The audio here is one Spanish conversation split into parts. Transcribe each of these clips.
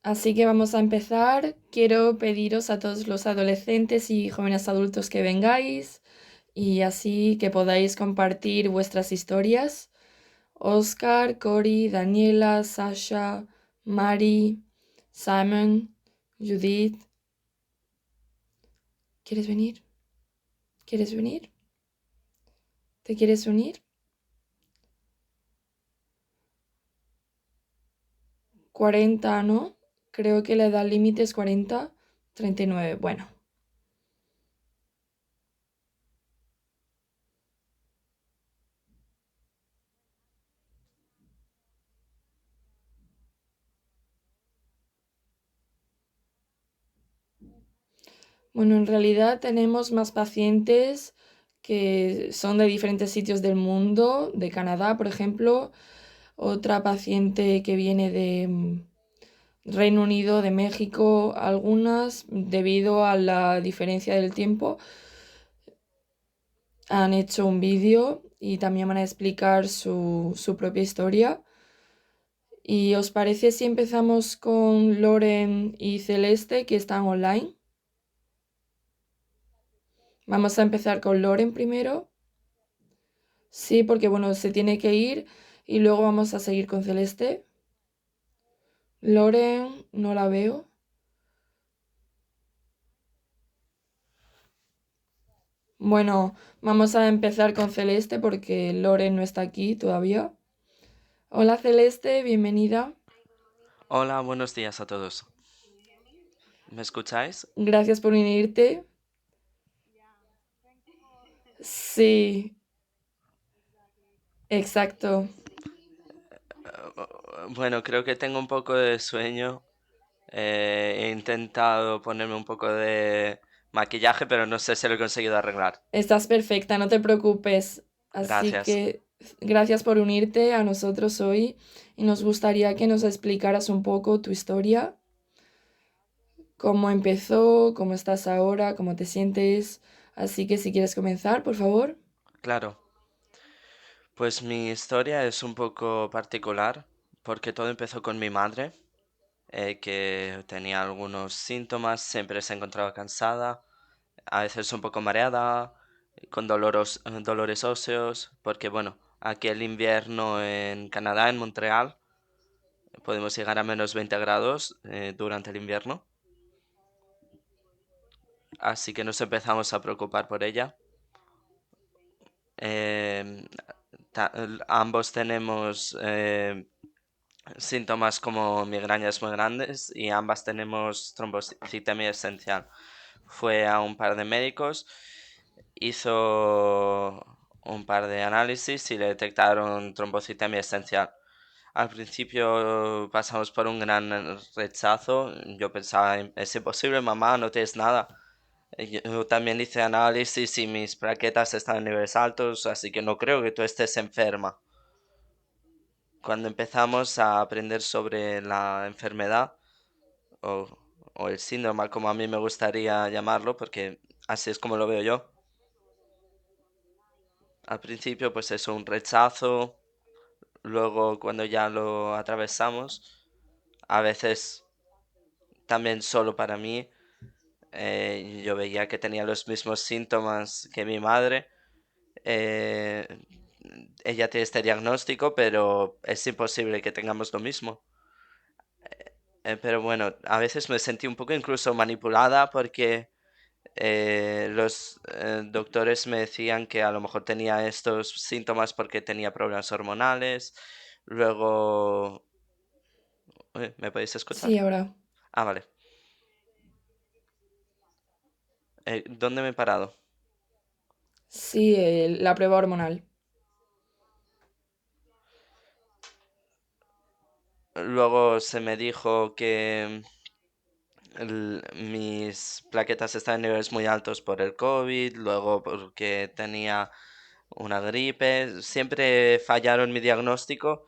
Así que vamos a empezar. Quiero pediros a todos los adolescentes y jóvenes adultos que vengáis y así que podáis compartir vuestras historias. Oscar, Cory, Daniela, Sasha, Mari, Simon, Judith. ¿Quieres venir? ¿Quieres venir? ¿Te quieres unir? 40, ¿no? Creo que la edad límite es 40, 39. Bueno. Bueno, en realidad tenemos más pacientes que son de diferentes sitios del mundo, de Canadá, por ejemplo, otra paciente que viene de Reino Unido, de México, algunas, debido a la diferencia del tiempo, han hecho un vídeo y también van a explicar su propia historia. ¿Y os parece si empezamos con Loren y Celeste, que están online? Vamos a empezar con Loren primero. Sí, porque bueno, se tiene que ir y luego vamos a seguir con Celeste. Loren, no la veo. Bueno, vamos a empezar con Celeste porque Loren no está aquí todavía. Hola Celeste, bienvenida. Hola, buenos días a todos. ¿Me escucháis? Gracias por unirte. Sí, exacto. Bueno, creo que tengo un poco de sueño. He intentado ponerme un poco de maquillaje, pero no sé si lo he conseguido arreglar. Estás perfecta, no te preocupes. Así Gracias. que gracias por unirte a nosotros hoy y nos gustaría que nos explicaras un poco tu historia. Cómo empezó, cómo estás ahora, cómo te sientes. Así que si quieres comenzar, por favor. Claro, pues mi historia es un poco particular porque todo empezó con mi madre, que tenía algunos síntomas, siempre se encontraba cansada, a veces un poco mareada, con dolores óseos, porque bueno, aquí el invierno en Canadá, en Montreal, podemos llegar a -20 grados durante el invierno, así que nos empezamos a preocupar por ella. Em, Ambos tenemos síntomas como migrañas muy grandes y ambas tenemos trombocitemia esencial. Fue a un par de médicos, hizo un par de análisis y le detectaron trombocitemia esencial. Al principio pasamos por un gran rechazo. Yo pensaba, es imposible, mamá, no tienes nada. Yo también hice análisis y mis plaquetas están en niveles altos, así que no creo que tú estés enferma. Cuando empezamos a aprender sobre la enfermedad o, o el síndrome, como a mí me gustaría llamarlo, porque así es como lo veo yo. Al principio, pues es un rechazo, luego cuando ya lo atravesamos, a veces también solo para mí. Yo veía que tenía los mismos síntomas que mi madre. eh, Ella tiene este diagnóstico, pero es imposible que tengamos lo mismo. Pero bueno, a veces me sentí un poco incluso manipulada porque los doctores me decían que a lo mejor tenía estos síntomas porque tenía problemas hormonales. Luego... ¿Me podéis Sí, escuchar? ahora. Ah, vale. ¿Dónde me he parado? Sí, la prueba hormonal. Luego se me dijo que mis plaquetas estaban en niveles muy altos por el COVID, luego porque tenía una gripe. Siempre fallaron mi diagnóstico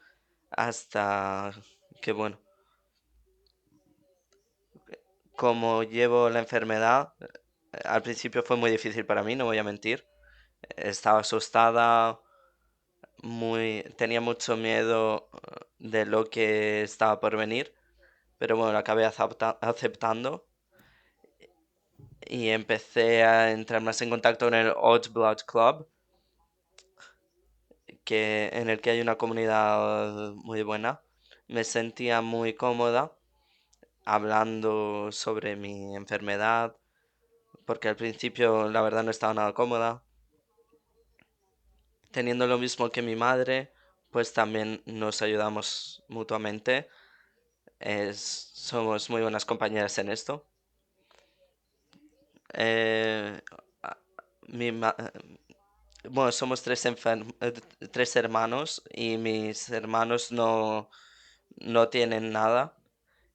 hasta que, bueno, como llevo la enfermedad, al principio fue muy difícil para mí, no voy a mentir. Estaba asustada, tenía mucho miedo de lo que estaba por venir. pero bueno, lo acabé aceptando y empecé a entrar más en contacto con el Odd Blood Club, en el que hay una comunidad muy buena. Me sentía muy cómoda hablando sobre mi enfermedad, porque al principio la verdad no estaba nada cómoda. Teniendo lo mismo que mi madre, pues también nos ayudamos mutuamente. Somos muy buenas compañeras en esto. Eh, a- mi ma- bueno, somos tres hermanos y mis hermanos no tienen nada.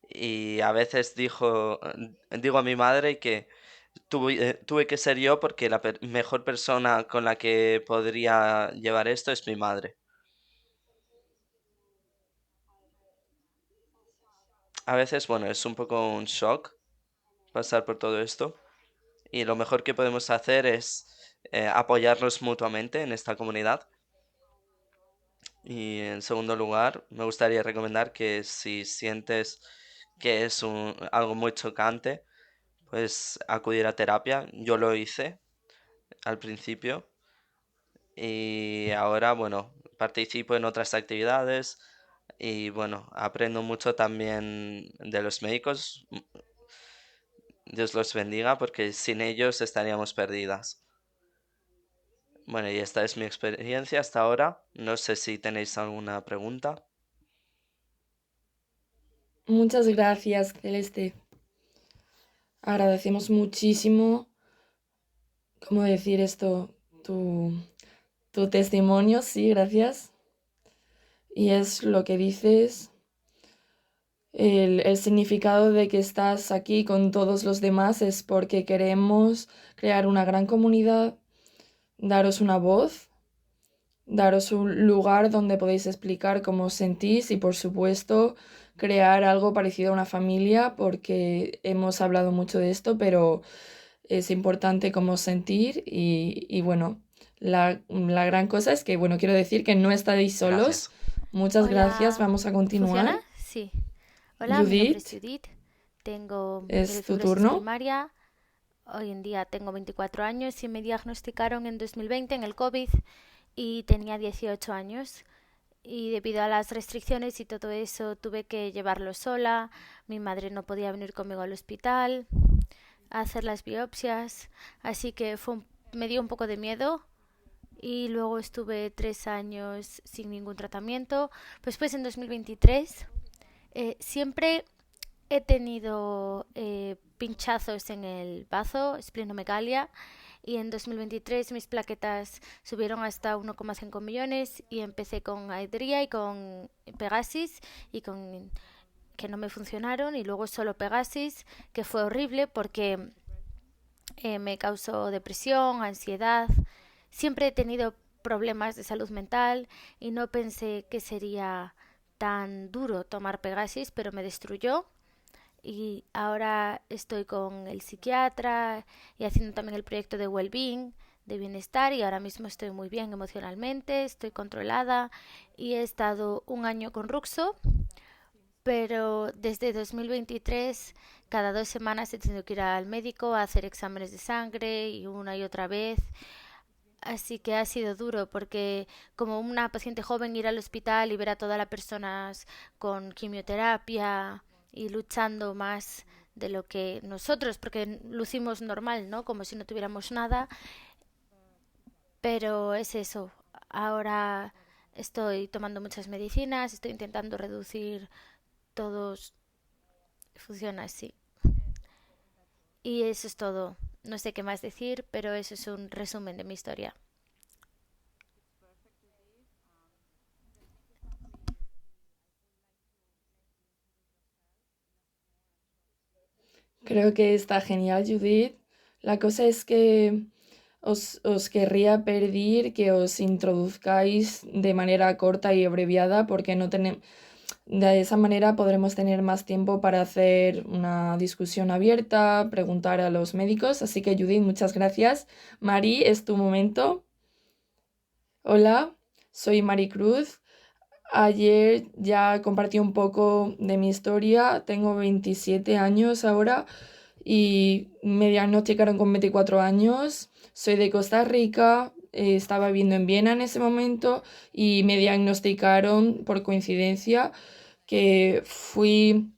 Y a veces digo a mi madre que tuve que ser yo porque la mejor persona con la que podría llevar esto es mi madre. A veces, bueno, es un poco un shock pasar por todo esto y lo mejor que podemos hacer es apoyarnos mutuamente en esta comunidad. Y en segundo lugar, me gustaría recomendar que si sientes que es algo muy chocante, pues acudir a terapia. Yo lo hice al principio y ahora, bueno, participo en otras actividades y bueno, aprendo mucho también de los médicos. Dios los bendiga porque sin ellos estaríamos perdidas. Bueno, y esta es mi experiencia hasta ahora. No sé si tenéis alguna pregunta. Muchas gracias, Celeste. Agradecemos muchísimo, ¿cómo decir esto? Tu, tu testimonio, sí, gracias. Y es lo que dices, el significado de que estás aquí con todos los demás es porque queremos crear una gran comunidad, daros una voz, daros un lugar donde podéis explicar cómo os sentís y por supuesto crear algo parecido a una familia porque hemos hablado mucho de esto, pero es importante cómo sentir y bueno, la gran cosa es que, bueno, quiero decir que no estáis solos. Gracias. Muchas gracias, Hola, vamos a ¿funciona? continuar. Sí. Hola, mi nombre es Judith, Judith. Tengo es tu fibrosis turno. primaria. Hoy en día tengo 24 años y me diagnosticaron en 2020 en el COVID y tenía 18 años. Y debido a las restricciones y todo eso tuve que llevarlo sola. Mi madre no podía venir conmigo al hospital a hacer las biopsias, así que me dio un poco de miedo y luego estuve 3 años sin ningún tratamiento. Después en 2023 siempre he tenido pinchazos en el bazo, esplenomegalia, y en 2023 mis plaquetas subieron hasta 1,5 millones y empecé con Aedria y con Pegasis y con que no me funcionaron y luego solo Pegasis, que fue horrible porque me causó depresión, ansiedad. Siempre he tenido problemas de salud mental y no pensé que sería tan duro tomar Pegasis, pero me destruyó. Y ahora estoy con el psiquiatra y haciendo también el proyecto de Wellbeing, de bienestar, y ahora mismo estoy muy bien emocionalmente, estoy controlada y he estado un año con Ruxo, pero desde 2023 cada 2 semanas he tenido que ir al médico a hacer exámenes de sangre y una y otra vez. Así que ha sido duro porque como una paciente joven ir al hospital y ver a todas las personas con quimioterapia y luchando más de lo que nosotros, porque lucimos normal, ¿no? Como si no tuviéramos nada, pero es eso. Ahora estoy tomando muchas medicinas, estoy intentando reducir todos, funciona así. Y eso es todo. No sé qué más decir, pero eso es un resumen de mi historia. Creo que está genial, Judith. La cosa es que os querría pedir que os introduzcáis de manera corta y abreviada porque no tenemos... De esa manera podremos tener más tiempo para hacer una discusión abierta, preguntar a los médicos. Así que Judith, muchas gracias. Mari, es tu momento. Hola, soy Mari Cruz. Ayer ya compartí un poco de mi historia. Tengo 27 años ahora y me diagnosticaron con 24 años. Soy de Costa Rica, estaba viviendo en Viena en ese momento y me diagnosticaron por coincidencia que fui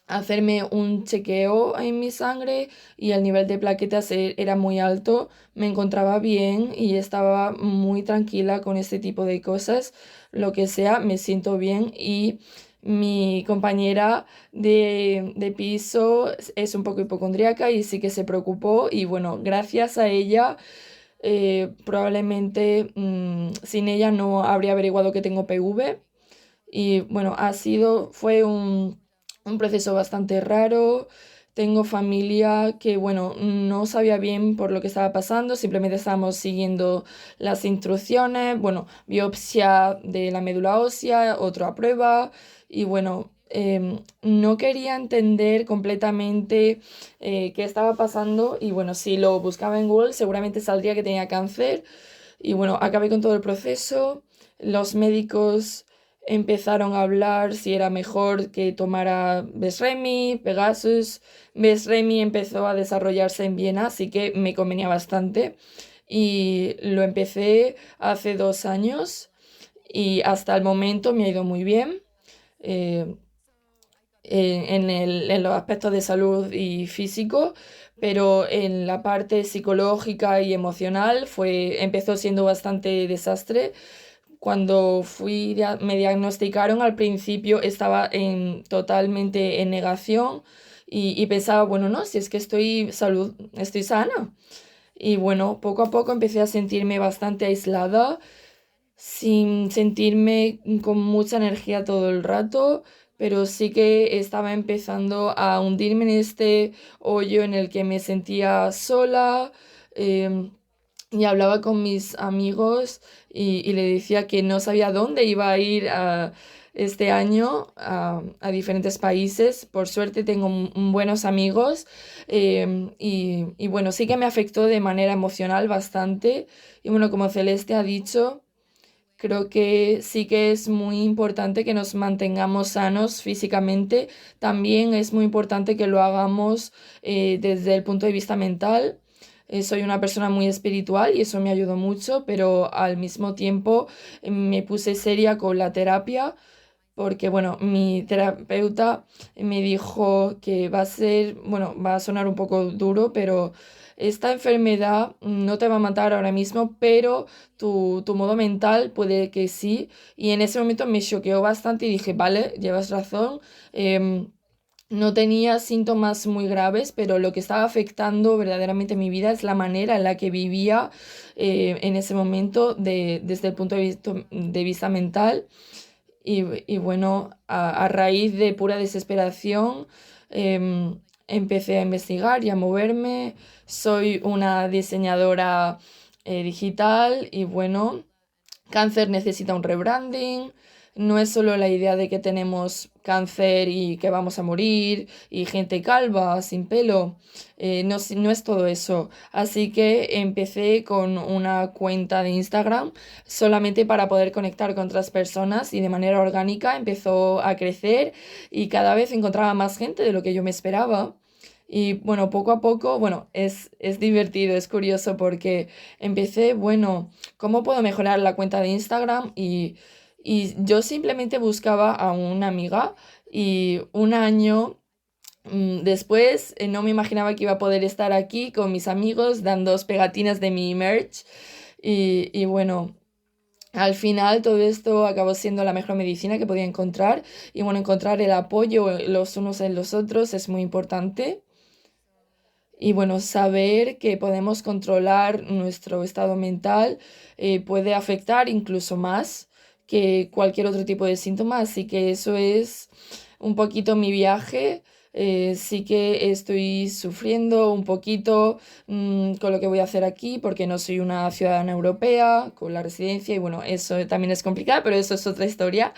a hacerme un chequeo en mi sangre y el nivel de plaquetas era muy alto. Me encontraba bien y estaba muy tranquila con este tipo de cosas. Lo que sea, me siento bien y mi compañera de piso es un poco hipocondríaca y sí que se preocupó y bueno, gracias a ella, probablemente sin ella no habría averiguado que tengo PV. Y bueno, fue un proceso bastante raro. Tengo familia que, bueno, no sabía bien por lo que estaba pasando, simplemente estábamos siguiendo las instrucciones, bueno, biopsia de la médula ósea, otra prueba, y bueno, no quería entender completamente qué estaba pasando, y bueno, si lo buscaba en Google seguramente saldría que tenía cáncer, y bueno, acabé con todo el proceso. Los médicos empezaron a hablar si era mejor que tomara Besremi, Pegasus. Besremi empezó a desarrollarse en Viena, así que me convenía bastante. Y lo empecé hace 2 años y hasta el momento me ha ido muy bien. eh, en los aspectos de salud y físico, pero en la parte psicológica y emocional empezó siendo bastante desastre. Cuando me diagnosticaron al principio estaba totalmente en negación y pensaba, bueno, no, si es que estoy sana. Y bueno, poco a poco empecé a sentirme bastante aislada, sin sentirme con mucha energía todo el rato, pero sí que estaba empezando a hundirme en este hoyo en el que me sentía sola. em, y hablaba con mis amigos y le decía que no sabía dónde iba a ir este año a diferentes países. Por suerte tengo buenos amigos, y bueno, sí que me afectó de manera emocional bastante. Y bueno, como Celeste ha dicho, creo que sí que es muy importante que nos mantengamos sanos físicamente. También es muy importante que lo hagamos desde el punto de vista mental. Soy una persona muy espiritual y eso me ayudó mucho, pero al mismo tiempo me puse seria con la terapia porque, bueno, mi terapeuta me dijo que bueno, va a sonar un poco duro, pero esta enfermedad no te va a matar ahora mismo, pero tu modo mental puede que sí. Y en ese momento me choqueó bastante y dije, vale, llevas razón. No tenía síntomas muy graves, pero lo que estaba afectando verdaderamente mi vida es la manera en la que vivía en ese momento desde el punto de vista mental. Y bueno, a raíz de pura desesperación, empecé a investigar y a moverme. Soy una diseñadora digital y bueno, cáncer necesita un rebranding. No es solo la idea de que tenemos cáncer y que vamos a morir y gente calva, sin pelo. No, no es todo eso. Así que empecé con una cuenta de Instagram solamente para poder conectar con otras personas y de manera orgánica empezó a crecer y cada vez encontraba más gente de lo que yo me esperaba. Y bueno, poco a poco, bueno, es divertido, es curioso porque empecé, bueno, ¿cómo puedo mejorar la cuenta de Instagram? Y yo simplemente buscaba a una amiga y un año después no me imaginaba que iba a poder estar aquí con mis amigos dando pegatinas de mi merch. Y bueno, al final todo esto acabó siendo la mejor medicina que podía encontrar. Y bueno, encontrar el apoyo los unos en los otros es muy importante. Y bueno, saber que podemos controlar nuestro estado mental puede afectar incluso más que cualquier otro tipo de síntoma. Así que eso es un poquito mi viaje. Sí que estoy sufriendo un poquito con lo que voy a hacer aquí porque no soy una ciudadana europea con la residencia y bueno, eso también es complicado, pero eso es otra historia.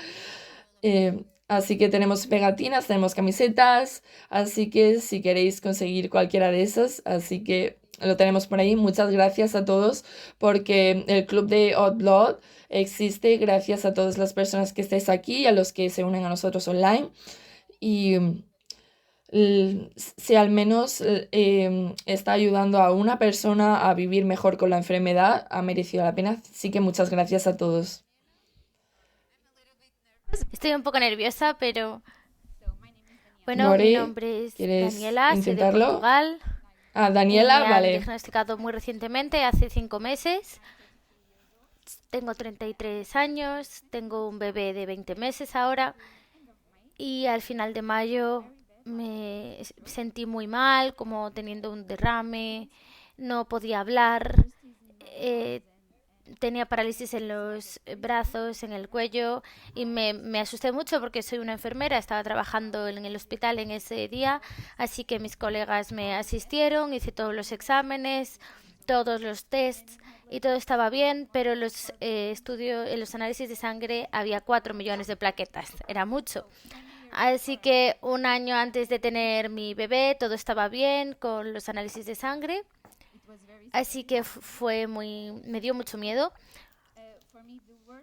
Así que tenemos pegatinas, tenemos camisetas, así que si queréis conseguir cualquiera de esas, así que lo tenemos por ahí. Muchas gracias a todos porque el club de Odd Blood existe gracias a todas las personas que estáis aquí y a los que se unen a nosotros online. Y si al menos está ayudando a una persona a vivir mejor con la enfermedad, ha merecido la pena. Así que muchas gracias a todos. Estoy un poco nerviosa, pero bueno, mi Lore, nombre es ¿quieres Daniela, soy de intentarlo? Portugal. Daniela, Me han vale. diagnosticado muy recientemente, hace 5 meses. Tengo 33 años, tengo un bebé de 20 meses ahora y al final de mayo me sentí muy mal, como teniendo un derrame, no podía hablar, eh, tenía parálisis en los brazos, en el cuello y me asusté mucho porque soy una enfermera, estaba trabajando en el hospital en ese día, así que mis colegas me asistieron, hice todos los exámenes, todos los tests y todo estaba bien, pero los estudios, en los análisis de sangre había 4 millones de plaquetas, era mucho. Así que un año antes de tener mi bebé todo estaba bien con los análisis de sangre. Así que me dio mucho miedo,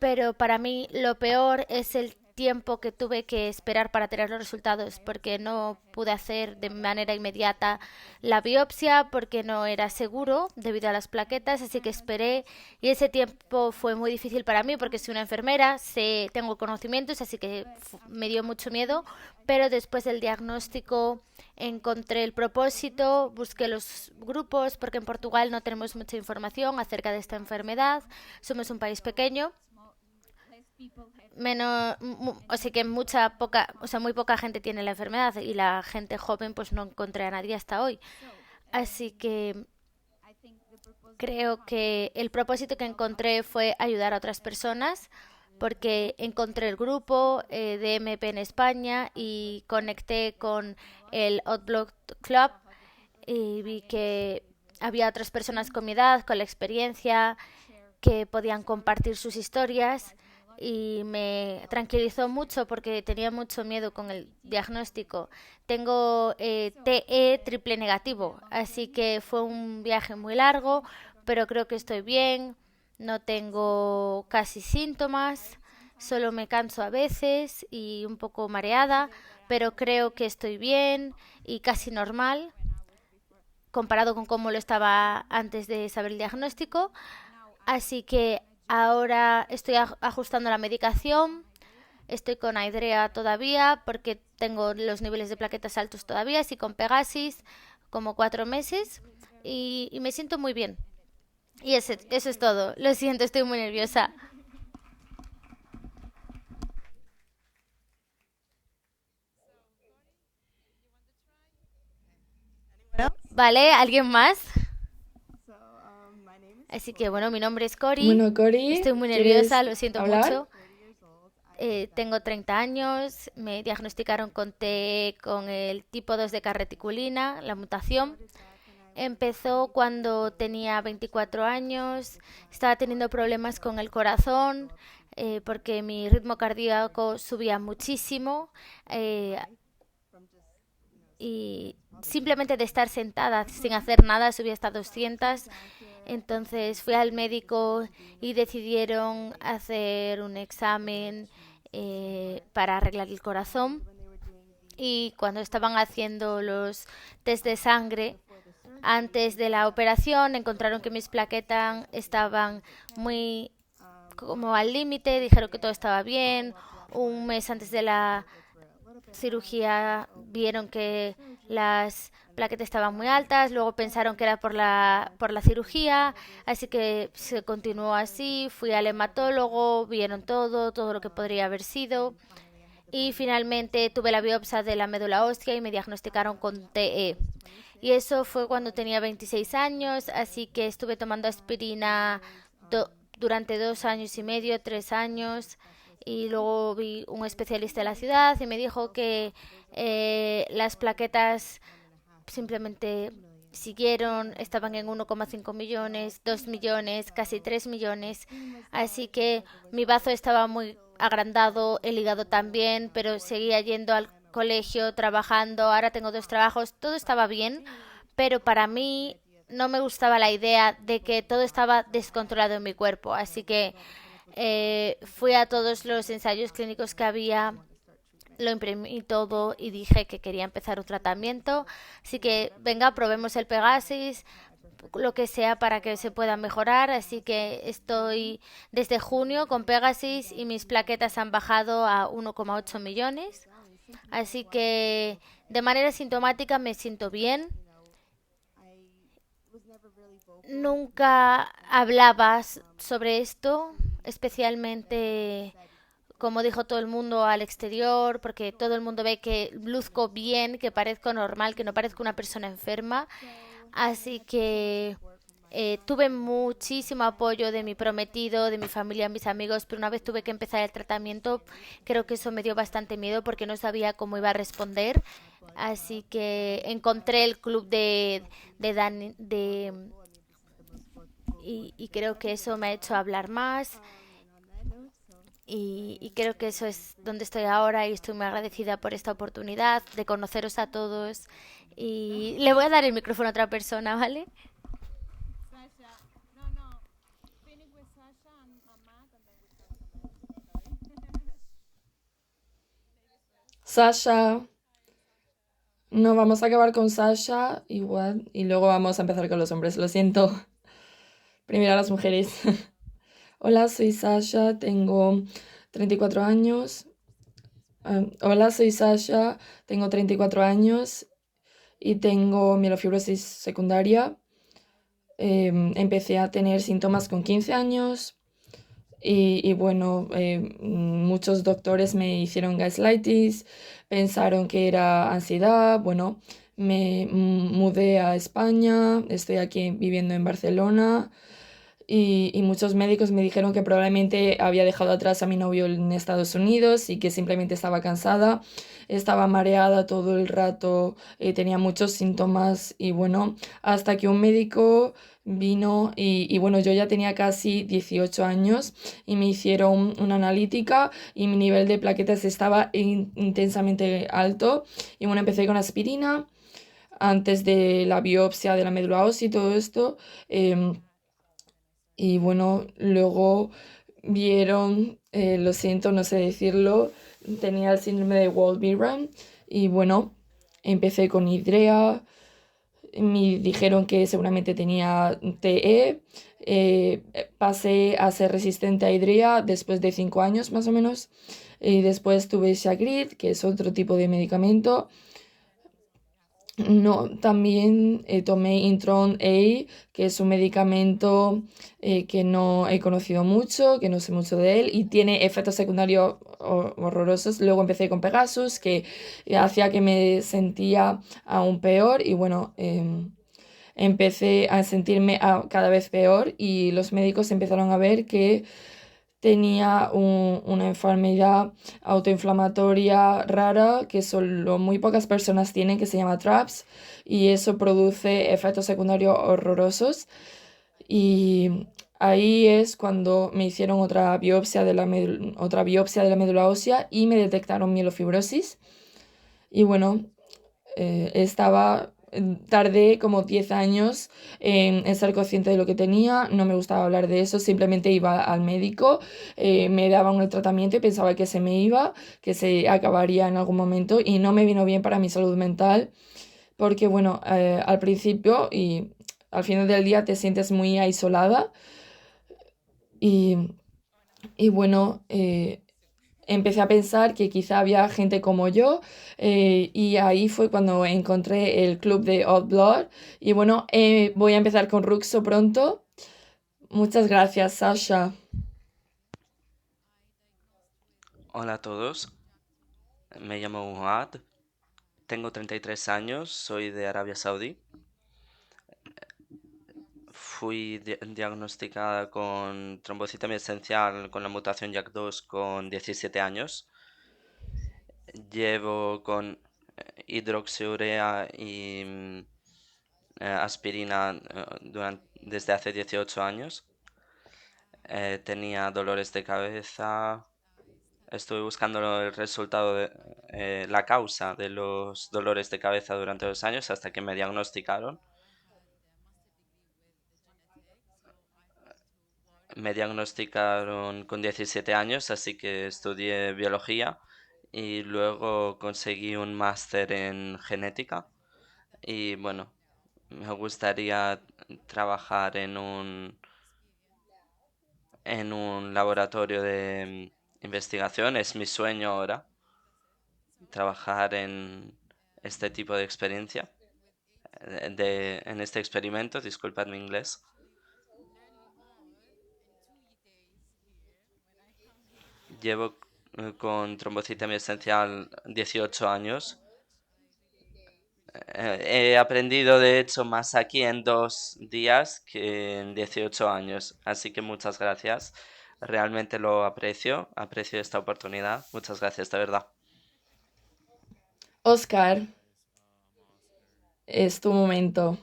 pero para mí lo peor es el tiempo que tuve que esperar para tener los resultados, porque no pude hacer de manera inmediata la biopsia, porque no era seguro debido a las plaquetas, así que esperé y ese tiempo fue muy difícil para mí, porque soy una enfermera, tengo conocimientos, así que me dio mucho miedo, pero después del diagnóstico encontré el propósito, busqué los grupos, porque en Portugal no tenemos mucha información acerca de esta enfermedad, somos un país pequeño, menos, o sea que muy poca gente tiene la enfermedad y la gente joven pues no encontré a nadie hasta hoy. Así que creo que el propósito que encontré fue ayudar a otras personas porque encontré el grupo de MP en España y conecté con el Outlook Club y vi que había otras personas con mi edad, con la experiencia, que podían compartir sus historias y me tranquilizó mucho porque tenía mucho miedo con el diagnóstico. Tengo TE triple negativo, así que fue un viaje muy largo, pero creo que estoy bien, no tengo casi síntomas, solo me canso a veces y un poco mareada, pero creo que estoy bien y casi normal comparado con cómo lo estaba antes de saber el diagnóstico. Así que ahora estoy ajustando la medicación. Estoy con Aidrea todavía porque tengo los niveles de plaquetas altos todavía. Así con Pegasis como 4 meses. Y me siento muy bien. Y eso es todo. Lo siento, estoy muy nerviosa. ¿Vale? ¿Alguien más? Así que bueno, mi nombre es Cori. Bueno, Cori, Estoy muy ¿quieres nerviosa, lo siento hablar? mucho. Tengo 30 años, me diagnosticaron con TE con el tipo 2 de carreticulina, la mutación. Empezó cuando tenía 24 años, estaba teniendo problemas con el corazón porque mi ritmo cardíaco subía muchísimo y simplemente de estar sentada sin hacer nada subía hasta 200. Entonces fui al médico y decidieron hacer un examen para arreglar el corazón. Y cuando estaban haciendo los test de sangre antes de la operación encontraron que mis plaquetas estaban muy como al límite, dijeron que todo estaba bien. Un mes antes de la cirugía vieron que las plaquetas estaban muy altas, luego pensaron que era por la cirugía, así que se continuó así, fui al hematólogo, vieron todo lo que podría haber sido y finalmente tuve la biopsia de la médula ósea y me diagnosticaron con TE. Y eso fue cuando tenía 26 años, así que estuve tomando aspirina durante 2 años y medio, 3 años. Y luego vi un especialista de la ciudad y me dijo que las plaquetas simplemente siguieron, estaban en 1,5 millones, 2 millones, casi 3 millones. Así que mi bazo estaba muy agrandado, el hígado también, pero seguía yendo al colegio, trabajando, ahora tengo 2 trabajos, todo estaba bien, pero para mí no me gustaba la idea de que todo estaba descontrolado en mi cuerpo. Así que fui a todos los ensayos clínicos que había, lo imprimí todo y dije que quería empezar un tratamiento. Así que venga, probemos el Pegasus, lo que sea para que se pueda mejorar. Así que estoy desde junio con Pegasus y mis plaquetas han bajado a 1,8 millones. Así que de manera sintomática me siento bien. Nunca hablabas sobre esto, especialmente como dijo todo el mundo al exterior, porque todo el mundo ve que luzco bien, que parezco normal, que no parezco una persona enferma. Así que tuve muchísimo apoyo de mi prometido, de mi familia, mis amigos, pero una vez tuve que empezar el tratamiento, creo que eso me dio bastante miedo porque no sabía cómo iba a responder. Así que encontré el club y creo que eso me ha hecho hablar más y creo que eso es donde estoy ahora y estoy muy agradecida por esta oportunidad de conoceros a todos y le voy a dar el micrófono a otra persona, ¿vale? Sasha, no, vamos a acabar con Sasha igual y luego vamos a empezar con los hombres, lo siento. Primero a las mujeres. Hola, soy Sasha, tengo 34 años. Hola, soy Sasha, tengo 34 años y tengo mielofibrosis secundaria. Empecé a tener síntomas con 15 años y bueno, muchos doctores me hicieron gaslighting, pensaron que era ansiedad. Bueno, me mudé a España, estoy aquí viviendo en Barcelona. Y muchos médicos me dijeron que probablemente había dejado atrás a mi novio en Estados Unidos y que simplemente estaba cansada, estaba mareada todo el rato, tenía muchos síntomas y bueno, hasta que un médico vino y bueno, yo ya tenía casi 18 años y me hicieron una analítica y mi nivel de plaquetas estaba intensamente alto y bueno, empecé con aspirina antes de la biopsia de la médula ósea y todo esto. Y bueno, luego vieron, lo siento, no sé decirlo, tenía el síndrome de Wald-Byron y bueno, empecé con hidrea, me dijeron que seguramente tenía TE, pasé a ser resistente a hidrea después de 5 años más o menos, y después tuve Shagrid, que es otro tipo de medicamento. No, también tomé Intron A, que es un medicamento que no he conocido mucho, que no sé mucho de él y tiene efectos secundarios horrorosos. Luego empecé con Pegasus, que hacía que me sentía aún peor y bueno, empecé a sentirme cada vez peor y los médicos empezaron a ver que tenía una enfermedad autoinflamatoria rara que solo muy pocas personas tienen, que se llama TRAPS, y eso produce efectos secundarios horrorosos. Y ahí es cuando me hicieron otra biopsia de la médula ósea y me detectaron mielofibrosis. Y bueno, tardé como 10 años en ser consciente de lo que tenía, no me gustaba hablar de eso, simplemente iba al médico, me daban el tratamiento y pensaba que se me iba, que se acabaría en algún momento y no me vino bien para mi salud mental, porque bueno, al principio y al final del día te sientes muy aislada y, y bueno, empecé a pensar que quizá había gente como yo y ahí fue cuando encontré el club de Odd Blood y bueno, voy a empezar con Ruxo pronto. Muchas gracias, Sasha. Hola a todos, me llamo Muad, tengo 33 años, soy de Arabia Saudí. Fui diagnosticada con trombocitomía esencial con la mutación JAK2 con 17 años. Llevo con hidroxiurea y aspirina desde hace 18 años. Tenía dolores de cabeza. Estuve buscando el resultado de la causa de los dolores de cabeza durante 2 años hasta que me diagnosticaron. Me diagnosticaron con 17 años, así que estudié biología y luego conseguí un máster en genética. Y bueno, me gustaría trabajar en un laboratorio de investigación. Es mi sueño ahora, trabajar en este tipo de experiencia, en este experimento, disculpad mi inglés. Llevo con trombocitemia esencial 18 años. He aprendido de hecho más aquí en 2 días que en 18 años. Así que muchas gracias. Realmente lo aprecio esta oportunidad. Muchas gracias, de verdad. Oscar, es tu momento.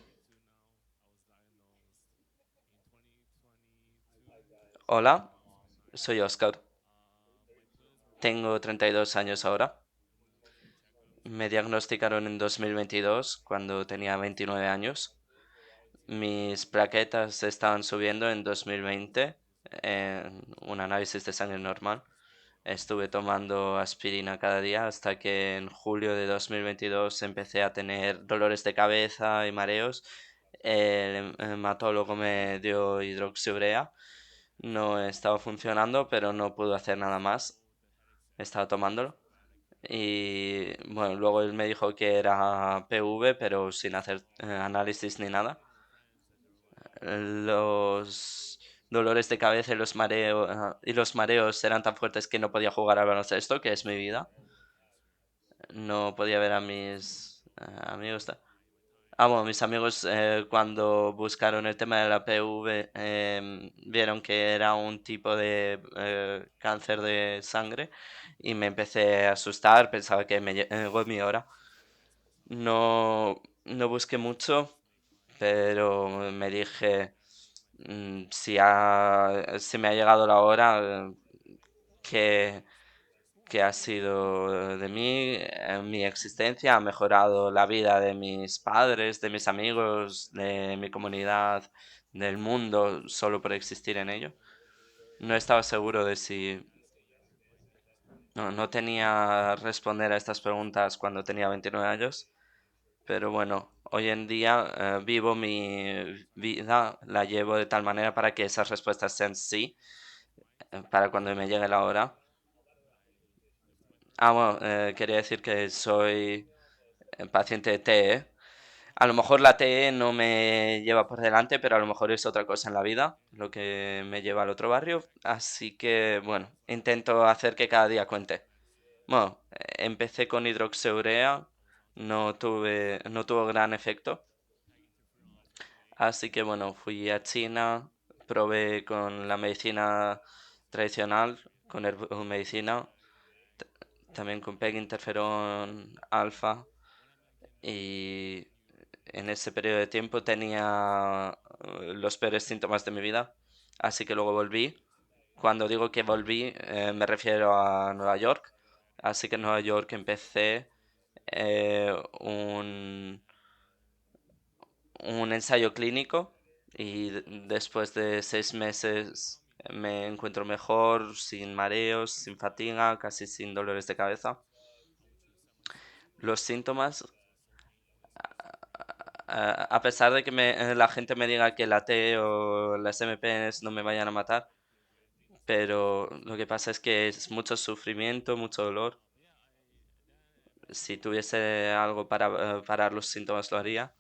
Hola, soy Oscar. Tengo 32 años ahora. Me diagnosticaron en 2022 cuando tenía 29 años. Mis plaquetas estaban subiendo en 2020 en un análisis de sangre normal. Estuve tomando aspirina cada día hasta que en julio de 2022 empecé a tener dolores de cabeza y mareos. El hematólogo me dio hidroxiurea. No estaba funcionando, pero no pudo hacer nada más. Estaba tomándolo. Y bueno, luego él me dijo que era PV, pero sin hacer análisis ni nada. Los dolores de cabeza y los mareos eran tan fuertes que no podía jugar al baloncesto, que es mi vida. No podía ver a mis amigos. Bueno, mis amigos cuando buscaron el tema de la PV vieron que era un tipo de cáncer de sangre y me empecé a asustar, pensaba que me llegó mi hora. No busqué mucho, pero me dije, si me ha llegado la hora, ¿qué, qué ha sido de mí? Mi existencia ha mejorado la vida de mis padres, de mis amigos, de mi comunidad, del mundo, solo por existir en ello. No estaba seguro de si... No tenía responder a estas preguntas cuando tenía 29 años. Pero bueno, hoy en día vivo mi vida, la llevo de tal manera para que esas respuestas sean sí, para cuando me llegue la hora. Bueno, quería decir que soy paciente de TE. A lo mejor la TE no me lleva por delante, pero a lo mejor es otra cosa en la vida, lo que me lleva al otro barrio. Así que, bueno, intento hacer que cada día cuente. Bueno, empecé con hidroxiurea, no tuvo gran efecto. Así que bueno, fui a China, probé con la medicina tradicional, con medicina, también con PEG interferón alfa y en ese periodo de tiempo tenía los peores síntomas de mi vida, así que luego volví. Cuando digo que volví, me refiero a Nueva York, así que en Nueva York empecé eh, un un ensayo clínico y después de 6 meses me encuentro mejor, sin mareos, sin fatiga, casi sin dolores de cabeza. Los síntomas, a pesar de que la gente me diga que la T o las MPNs no me vayan a matar, pero lo que pasa es que es mucho sufrimiento, mucho dolor. Si tuviese algo para parar los síntomas lo haría.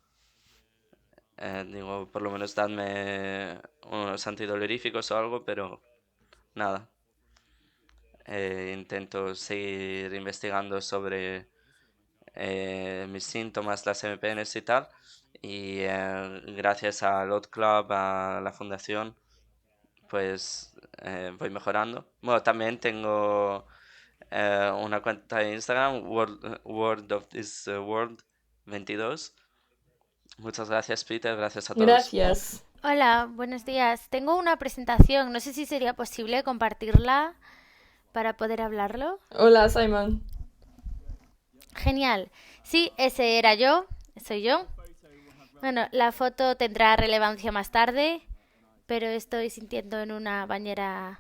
Digo, por lo menos dadme unos antidoleríficos o algo, pero nada. Intento seguir investigando sobre mis síntomas, las MPNs y tal. Y gracias al Lot Club, a la fundación, pues voy mejorando. Bueno, también tengo una cuenta de Instagram, World of this World 22. Muchas gracias, Peter. Gracias a todos. Gracias. Hola, buenos días. Tengo una presentación, no sé si sería posible compartirla para poder hablarlo. Hola, Simon. Genial. Sí, ese era yo, soy yo. Bueno, la foto tendrá relevancia más tarde. pero estoy sintiendo en una bañera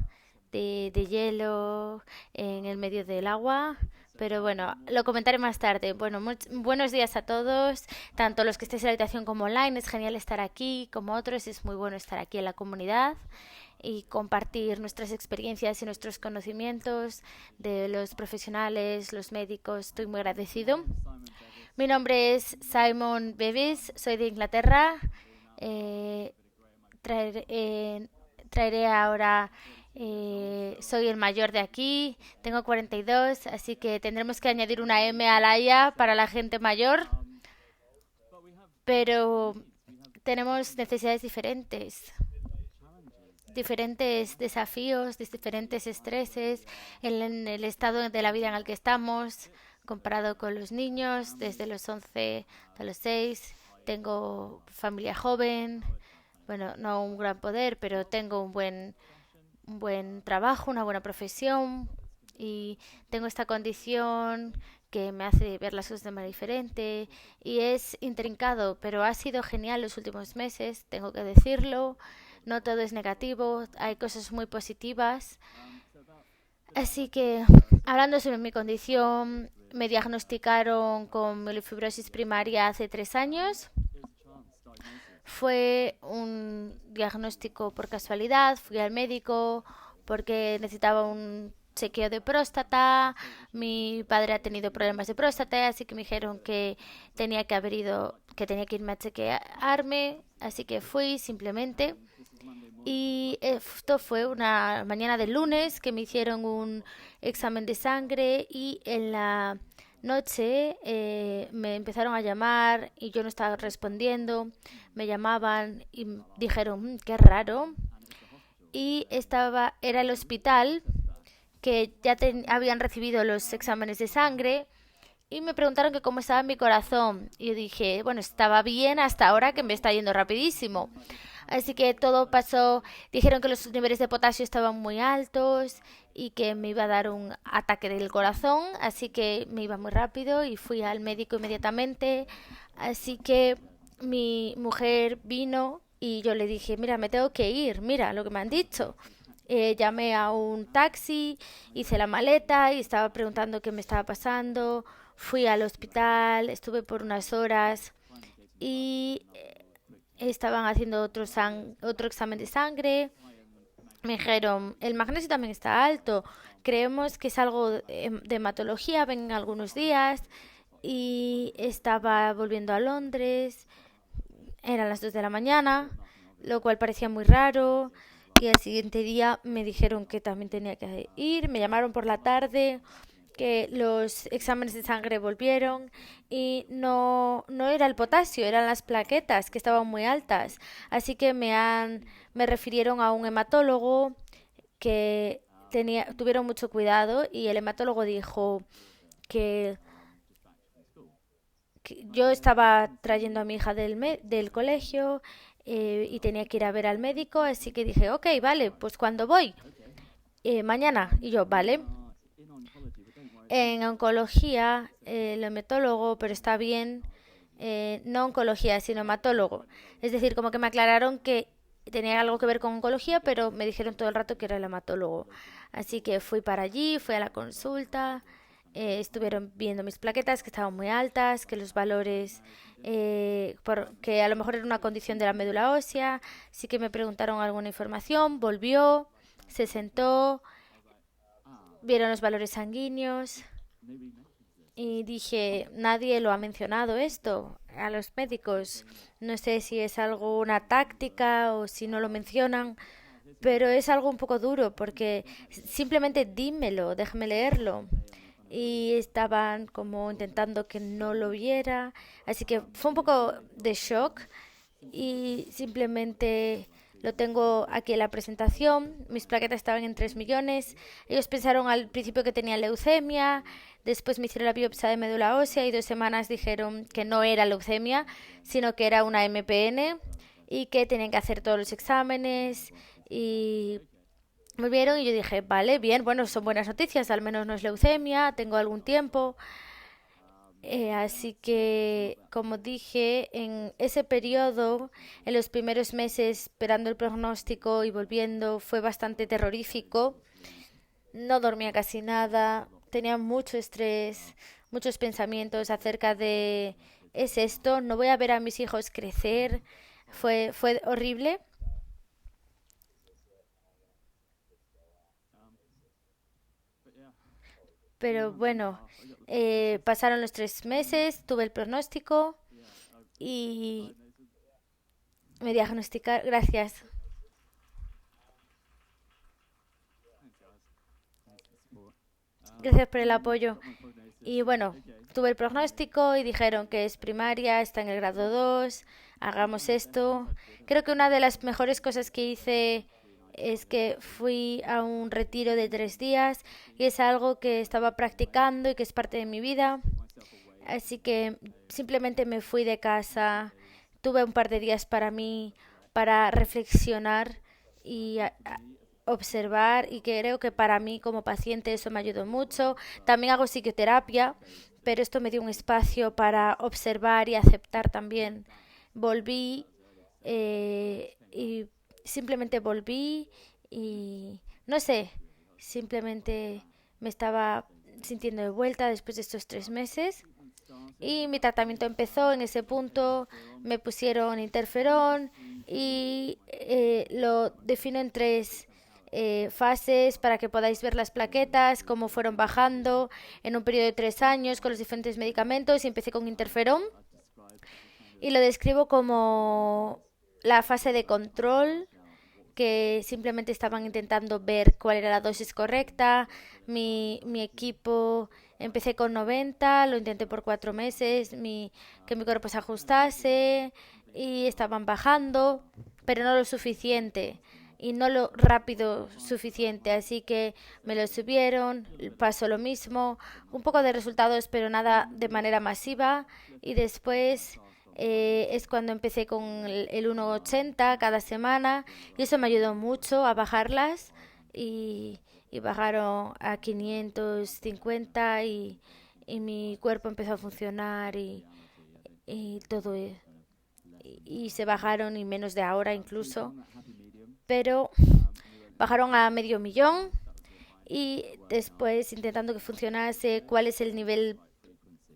de hielo en el medio del agua. Pero bueno, lo comentaré más tarde. Bueno, buenos días a todos, tanto los que estéis en la habitación como online. Es genial estar aquí, como otros. Es muy bueno estar aquí en la comunidad y compartir nuestras experiencias y nuestros conocimientos de los profesionales, los médicos. Estoy muy agradecido. Mi nombre es Simon Bevis, soy de Inglaterra. Eh, traeré ahora, soy el mayor de aquí, tengo 42, así que tendremos que añadir una M a la IA para la gente mayor, pero tenemos necesidades diferentes, diferentes desafíos, diferentes estreses en el estado de la vida en el que estamos, comparado con los niños, desde los 11 a los 6, tengo familia joven. Bueno, no un gran poder, pero tengo un buen trabajo, una buena profesión y tengo esta condición que me hace ver las cosas de manera diferente y es intrincado, pero ha sido genial los últimos meses, tengo que decirlo. No todo es negativo, hay cosas muy positivas. Así que, hablando sobre mi condición, me diagnosticaron con mielofibrosis primaria hace 3 años. Fue un diagnóstico por casualidad, fui al médico porque necesitaba un chequeo de próstata, mi padre ha tenido problemas de próstata, así que me dijeron que tenía que irme a chequearme, así que fui simplemente. Y esto fue una mañana del lunes que me hicieron un examen de sangre y en la noche me empezaron a llamar y yo no estaba respondiendo. Me llamaban y dijeron, qué raro. Y era el hospital que ya habían recibido los exámenes de sangre y me preguntaron que cómo estaba mi corazón. Y yo dije, bueno, estaba bien hasta ahora que me está yendo rapidísimo. Así que todo pasó, dijeron que los niveles de potasio estaban muy altos y que me iba a dar un ataque del corazón, así que me iba muy rápido y fui al médico inmediatamente. Así que mi mujer vino y yo le dije, mira, me tengo que ir, mira lo que me han dicho. Llamé a un taxi, hice la maleta y estaba preguntando qué me estaba pasando. Fui al hospital, estuve por unas horas y estaban haciendo otro examen de sangre. Me dijeron, el magnesio también está alto. Creemos que es algo de hematología, ven algunos días. Y estaba volviendo a Londres. Eran las 2 de la mañana, lo cual parecía muy raro. Y al siguiente día me dijeron que también tenía que ir. Me llamaron por la tarde, que los exámenes de sangre volvieron y no era el potasio, eran las plaquetas que estaban muy altas. Así que me refirieron a un hematólogo que tuvieron mucho cuidado y el hematólogo dijo que yo estaba trayendo a mi hija del colegio y tenía que ir a ver al médico, así que dije, ok, vale, pues ¿cuándo voy? Mañana. Y yo, vale. En oncología, el hematólogo, pero está bien, no oncología, sino hematólogo. Es decir, como que me aclararon que tenía algo que ver con oncología, pero me dijeron todo el rato que era el hematólogo. Así que fui para allí, fui a la consulta, estuvieron viendo mis plaquetas que estaban muy altas, que los valores, que a lo mejor era una condición de la médula ósea, sí que me preguntaron alguna información, volvió, se sentó, vieron los valores sanguíneos y dije, nadie lo ha mencionado esto a los médicos. No sé si es algo, una táctica o si no lo mencionan, pero es algo un poco duro porque simplemente dímelo, déjame leerlo. Y estaban como intentando que no lo viera, así que fue un poco de shock y simplemente lo tengo aquí en la presentación. Mis plaquetas estaban en 3 millones. Ellos pensaron al principio que tenía leucemia, después me hicieron la biopsia de médula ósea y 2 semanas dijeron que no era leucemia, sino que era una MPN y que tenían que hacer todos los exámenes y volvieron y yo dije, vale, bien, bueno, son buenas noticias, al menos no es leucemia, tengo algún tiempo. Así que, como dije, en ese periodo, en los primeros meses esperando el pronóstico y volviendo, fue bastante terrorífico. No dormía casi nada, tenía mucho estrés, muchos pensamientos acerca de, ¿es esto? ¿No voy a ver a mis hijos crecer? Fue horrible. Pero bueno, pasaron los 3 meses, tuve el pronóstico y me diagnosticaron. Gracias. Gracias por el apoyo. Y bueno, tuve el pronóstico y dijeron que es primaria, está en el grado 2, hagamos esto. Creo que una de las mejores cosas que hice es que fui a un retiro de 3 días y es algo que estaba practicando y que es parte de mi vida. Así que simplemente me fui de casa, tuve un par de días para mí, para reflexionar y observar y creo que para mí como paciente eso me ayudó mucho. También hago psicoterapia, pero esto me dio un espacio para observar y aceptar también. Volví y simplemente volví y no sé, simplemente me estaba sintiendo de vuelta después de estos 3 meses. Y mi tratamiento empezó en ese punto, me pusieron interferón y lo defino en 3 fases para que podáis ver las plaquetas, cómo fueron bajando en un periodo de 3 años con los diferentes medicamentos y empecé con interferón y lo describo como la fase de control que simplemente estaban intentando ver cuál era la dosis correcta. Mi equipo empecé con 90, lo intenté por 4 meses, que mi cuerpo se ajustase y estaban bajando, pero no lo suficiente y no lo rápido suficiente, así que me lo subieron, pasó lo mismo, un poco de resultados, pero nada de manera masiva y después es cuando empecé con el 1,80 cada semana y eso me ayudó mucho a bajarlas y bajaron a 550 y mi cuerpo empezó a funcionar y todo y se bajaron y menos de ahora incluso, pero bajaron a medio millón y después intentando que funcionase cuál es el nivel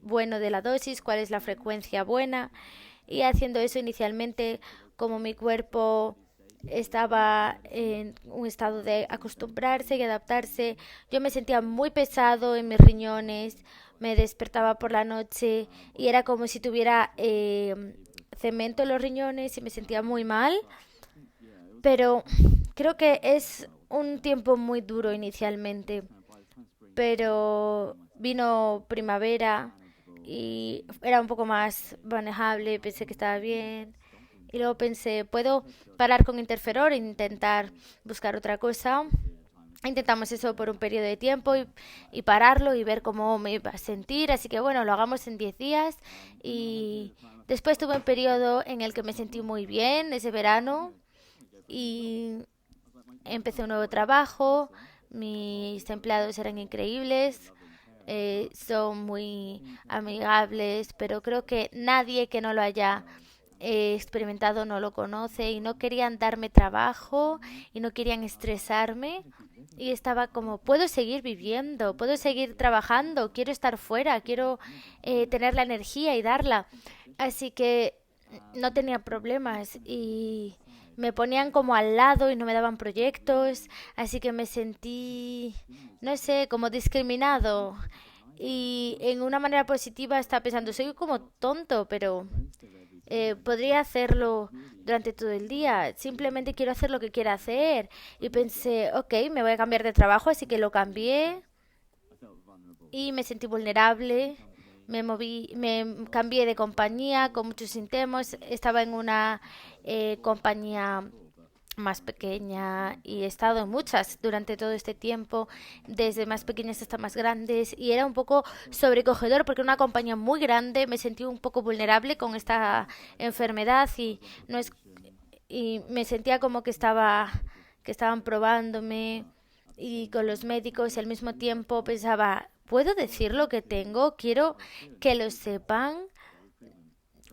bueno de la dosis, cuál es la frecuencia buena y haciendo eso inicialmente como mi cuerpo estaba en un estado de acostumbrarse y adaptarse, yo me sentía muy pesado en mis riñones, me despertaba por la noche y era como si tuviera cemento en los riñones y me sentía muy mal, pero creo que es un tiempo muy duro inicialmente, pero vino primavera y era un poco más manejable, pensé que estaba bien. Y luego pensé, ¿puedo parar con interferón e intentar buscar otra cosa? Intentamos eso por un periodo de tiempo y pararlo y ver cómo me iba a sentir. Así que bueno, lo hagamos en 10 días. Y después tuve un periodo en el que me sentí muy bien ese verano y empecé un nuevo trabajo. Mis empleados eran increíbles, son muy amigables, pero creo que nadie que no lo haya experimentado no lo conoce y no querían darme trabajo y no querían estresarme y estaba como, puedo seguir viviendo, puedo seguir trabajando, quiero estar fuera, quiero tener la energía y darla. Así que no tenía problemas y me ponían como al lado y no me daban proyectos, así que me sentí, no sé, como discriminado. Y en una manera positiva estaba pensando, soy como tonto, pero podría hacerlo durante todo el día. Simplemente quiero hacer lo que quiera hacer. Y pensé, ok, me voy a cambiar de trabajo, así que lo cambié y me sentí vulnerable. Me cambié de compañía con muchos síntomas. Estaba en una compañía más pequeña y he estado en muchas durante todo este tiempo, desde más pequeñas hasta más grandes, y era un poco sobrecogedor porque era una compañía muy grande, me sentí un poco vulnerable con esta enfermedad y no es y me sentía como que estaban probándome y con los médicos y al mismo tiempo pensaba, puedo decir lo que tengo, quiero que lo sepan.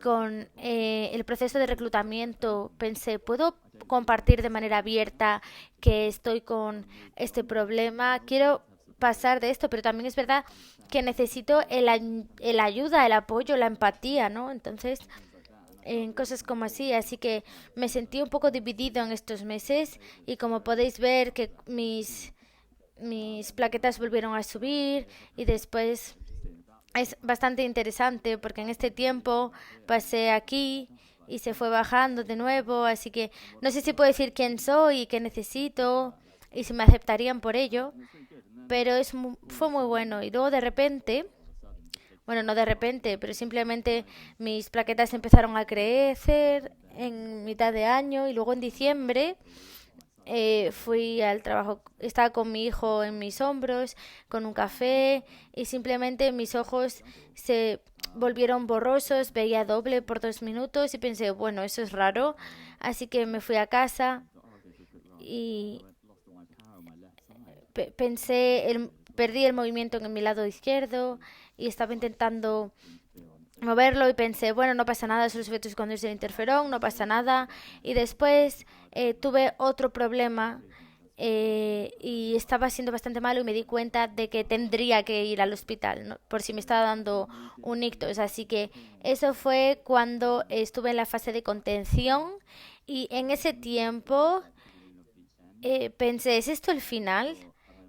Con el proceso de reclutamiento pensé, ¿puedo compartir de manera abierta que estoy con este problema? Quiero pasar de esto, pero también es verdad que necesito el ayuda, el apoyo, la empatía, ¿no? Entonces, en cosas como así que me sentí un poco dividido en estos meses y como podéis ver que mis plaquetas volvieron a subir y después es bastante interesante porque en este tiempo pasé aquí y se fue bajando de nuevo, así que no sé si puedo decir quién soy y qué necesito y si me aceptarían por ello, pero fue muy bueno. Y luego de repente, bueno, no de repente, pero simplemente mis plaquetas empezaron a crecer en mitad de año y luego en diciembre fui al trabajo, estaba con mi hijo en mis hombros, con un café y simplemente mis ojos se volvieron borrosos, veía doble por 2 minutos y pensé, bueno, eso es raro, así que me fui a casa y perdí el movimiento en mi lado izquierdo y estaba intentando moverlo y pensé, bueno, no pasa nada, son los efectos secundarios del interferón, no pasa nada. Y después tuve otro problema y estaba siendo bastante malo y me di cuenta de que tendría que ir al hospital, ¿no? Por si me estaba dando un ictus. Así que eso fue cuando estuve en la fase de contención y en ese tiempo pensé, ¿es esto el final?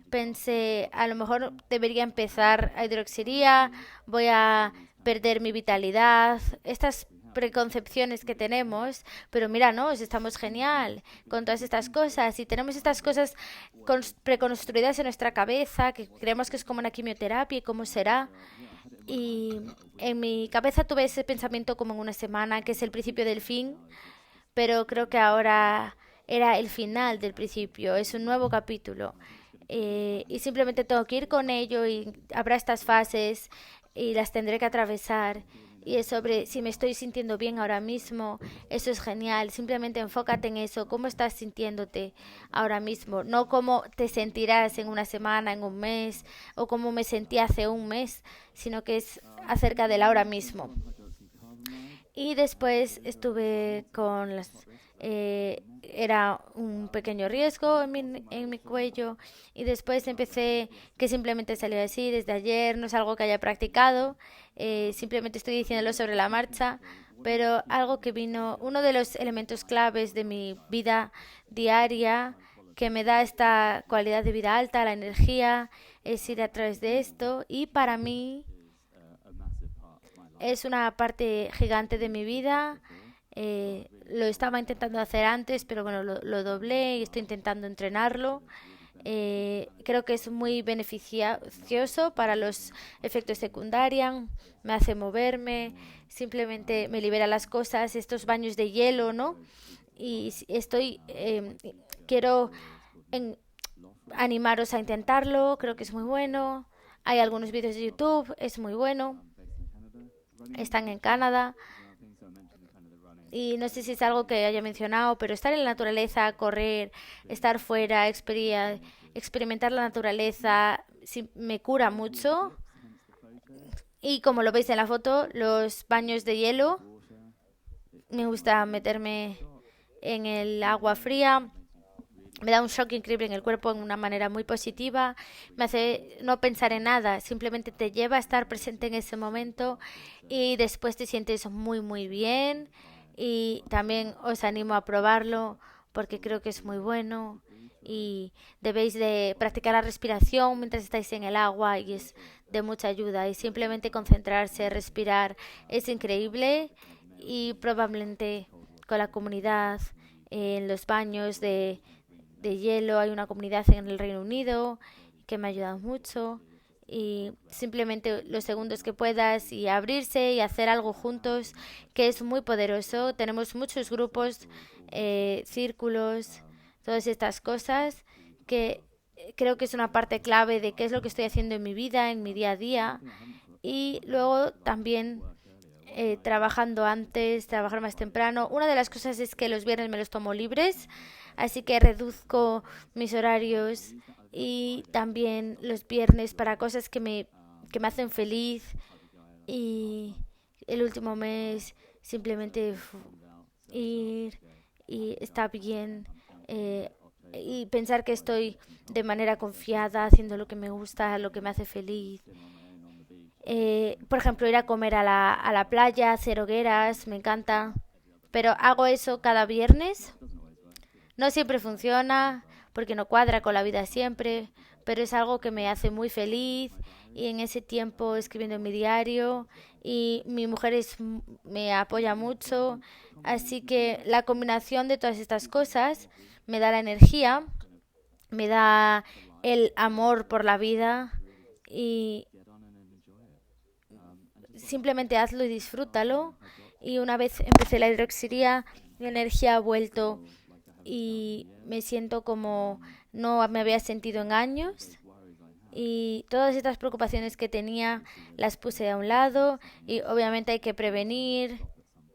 Pensé, a lo mejor debería empezar a hidroxiría, voy a perder mi vitalidad, estas preconcepciones que tenemos, pero mira, no, estamos genial con todas estas cosas y tenemos estas cosas preconstruidas en nuestra cabeza, que creemos que es como una quimioterapia y cómo será. Y en mi cabeza tuve ese pensamiento como en una semana, que es el principio del fin, pero creo que ahora era el final del principio, es un nuevo capítulo. Y simplemente tengo que ir con ello y habrá estas fases y las tendré que atravesar. Y es sobre si me estoy sintiendo bien ahora mismo, eso es genial. Simplemente enfócate en eso, cómo estás sintiéndote ahora mismo, no cómo te sentirás en una semana, en un mes, o cómo me sentí hace un mes, sino que es acerca del ahora mismo. Y después estuve con era un pequeño riesgo en mi cuello y después empecé, que simplemente salió así desde ayer, no es algo que haya practicado, simplemente estoy diciéndolo sobre la marcha, pero algo que vino, uno de los elementos claves de mi vida diaria que me da esta cualidad de vida alta, la energía, es ir a través de esto y para mí es una parte gigante de mi vida. Lo estaba intentando hacer antes, pero bueno, lo doblé y estoy intentando entrenarlo. Creo que es muy beneficioso para los efectos secundarios, me hace moverme, simplemente me libera las cosas, estos baños de hielo, ¿no? Y quiero animaros a intentarlo, creo que es muy bueno. Hay algunos vídeos de YouTube, es muy bueno. Están en Canadá. Y no sé si es algo que haya mencionado, pero estar en la naturaleza, correr, estar fuera, experimentar la naturaleza, sí, me cura mucho. Y como lo veis en la foto, los baños de hielo, me gusta meterme en el agua fría. Me da un shock increíble en el cuerpo en una manera muy positiva. Me hace no pensar en nada, simplemente te lleva a estar presente en ese momento y después te sientes muy, muy bien. Y también os animo a probarlo porque creo que es muy bueno y debéis de practicar la respiración mientras estáis en el agua y es de mucha ayuda y simplemente concentrarse, respirar es increíble y probablemente con la comunidad en los baños de hielo hay una comunidad en el Reino Unido que me ha ayudado mucho y simplemente los segundos que puedas y abrirse y hacer algo juntos que es muy poderoso. Tenemos muchos grupos, círculos, todas estas cosas que creo que es una parte clave de qué es lo que estoy haciendo en mi vida, en mi día a día y luego también trabajando antes, trabajar más temprano. Una de las cosas es que los viernes me los tomo libres, así que reduzco mis horarios y también los viernes para cosas que me que me hacen feliz y el último mes simplemente ir y está bien y pensar que estoy de manera confiada haciendo lo que me gusta, lo que me hace feliz. Por ejemplo, ir a comer a la playa, hacer hogueras, me encanta. Pero hago eso cada viernes. No siempre funciona porque no cuadra con la vida siempre, pero es algo que me hace muy feliz y en ese tiempo escribiendo en mi diario y mi mujer me apoya mucho, así que la combinación de todas estas cosas me da la energía, me da el amor por la vida y simplemente hazlo y disfrútalo. Y una vez empecé la hidroxiría, mi energía ha vuelto y me siento como no me había sentido en años y todas estas preocupaciones que tenía las puse a un lado y obviamente hay que prevenir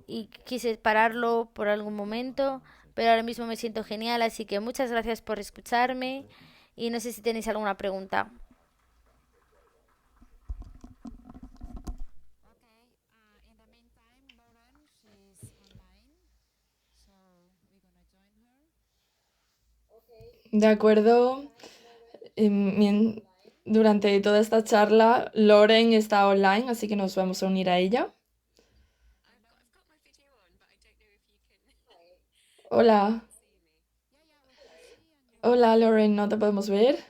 y quise pararlo por algún momento, pero ahora mismo me siento genial, así que muchas gracias por escucharme y no sé si tenéis alguna pregunta. De acuerdo. Durante toda esta charla, Lauren está online, así que nos vamos a unir a ella. Hola. Hola, Lauren, ¿no te podemos ver?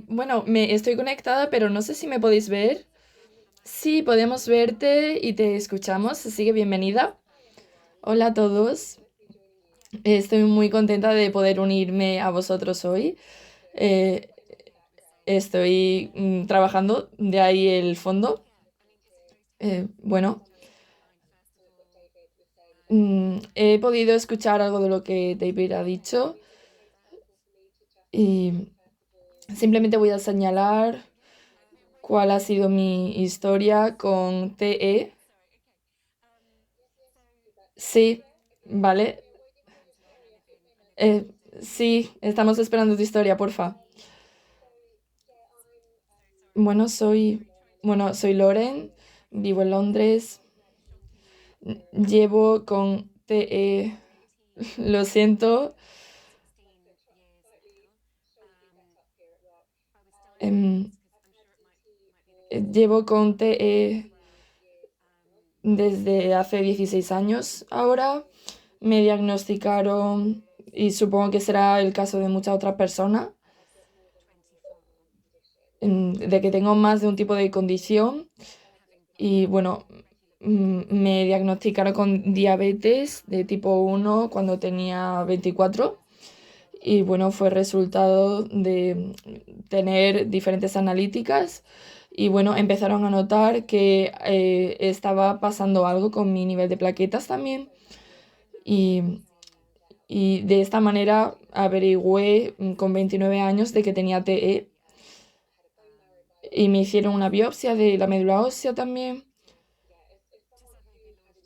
Bueno, me estoy conectada, pero no sé si me podéis ver. Sí, podemos verte y te escuchamos, así que bienvenida. Hola a todos. Estoy muy contenta de poder unirme a vosotros hoy. Eh, Estoy trabajando, de ahí el fondo. Bueno, he podido escuchar algo de lo que David ha dicho y simplemente voy a señalar cuál ha sido mi historia con TE. Sí, vale. Eh, sí, estamos esperando tu historia, porfa. Bueno, soy Lauren, vivo en Londres, llevo con TE, lo siento, em, llevo con TE desde hace 16 años ahora. Me diagnosticaron, y supongo que será el caso de muchas otras personas, de que tengo más de un tipo de condición. Y bueno, me diagnosticaron con diabetes de tipo 1 cuando tenía 24. Y bueno, fue resultado de tener diferentes analíticas. Y bueno, empezaron a notar que estaba pasando algo con mi nivel de plaquetas también. Y, y de esta manera averigüé con 29 años de que tenía TE. Y me hicieron una biopsia de la médula ósea también.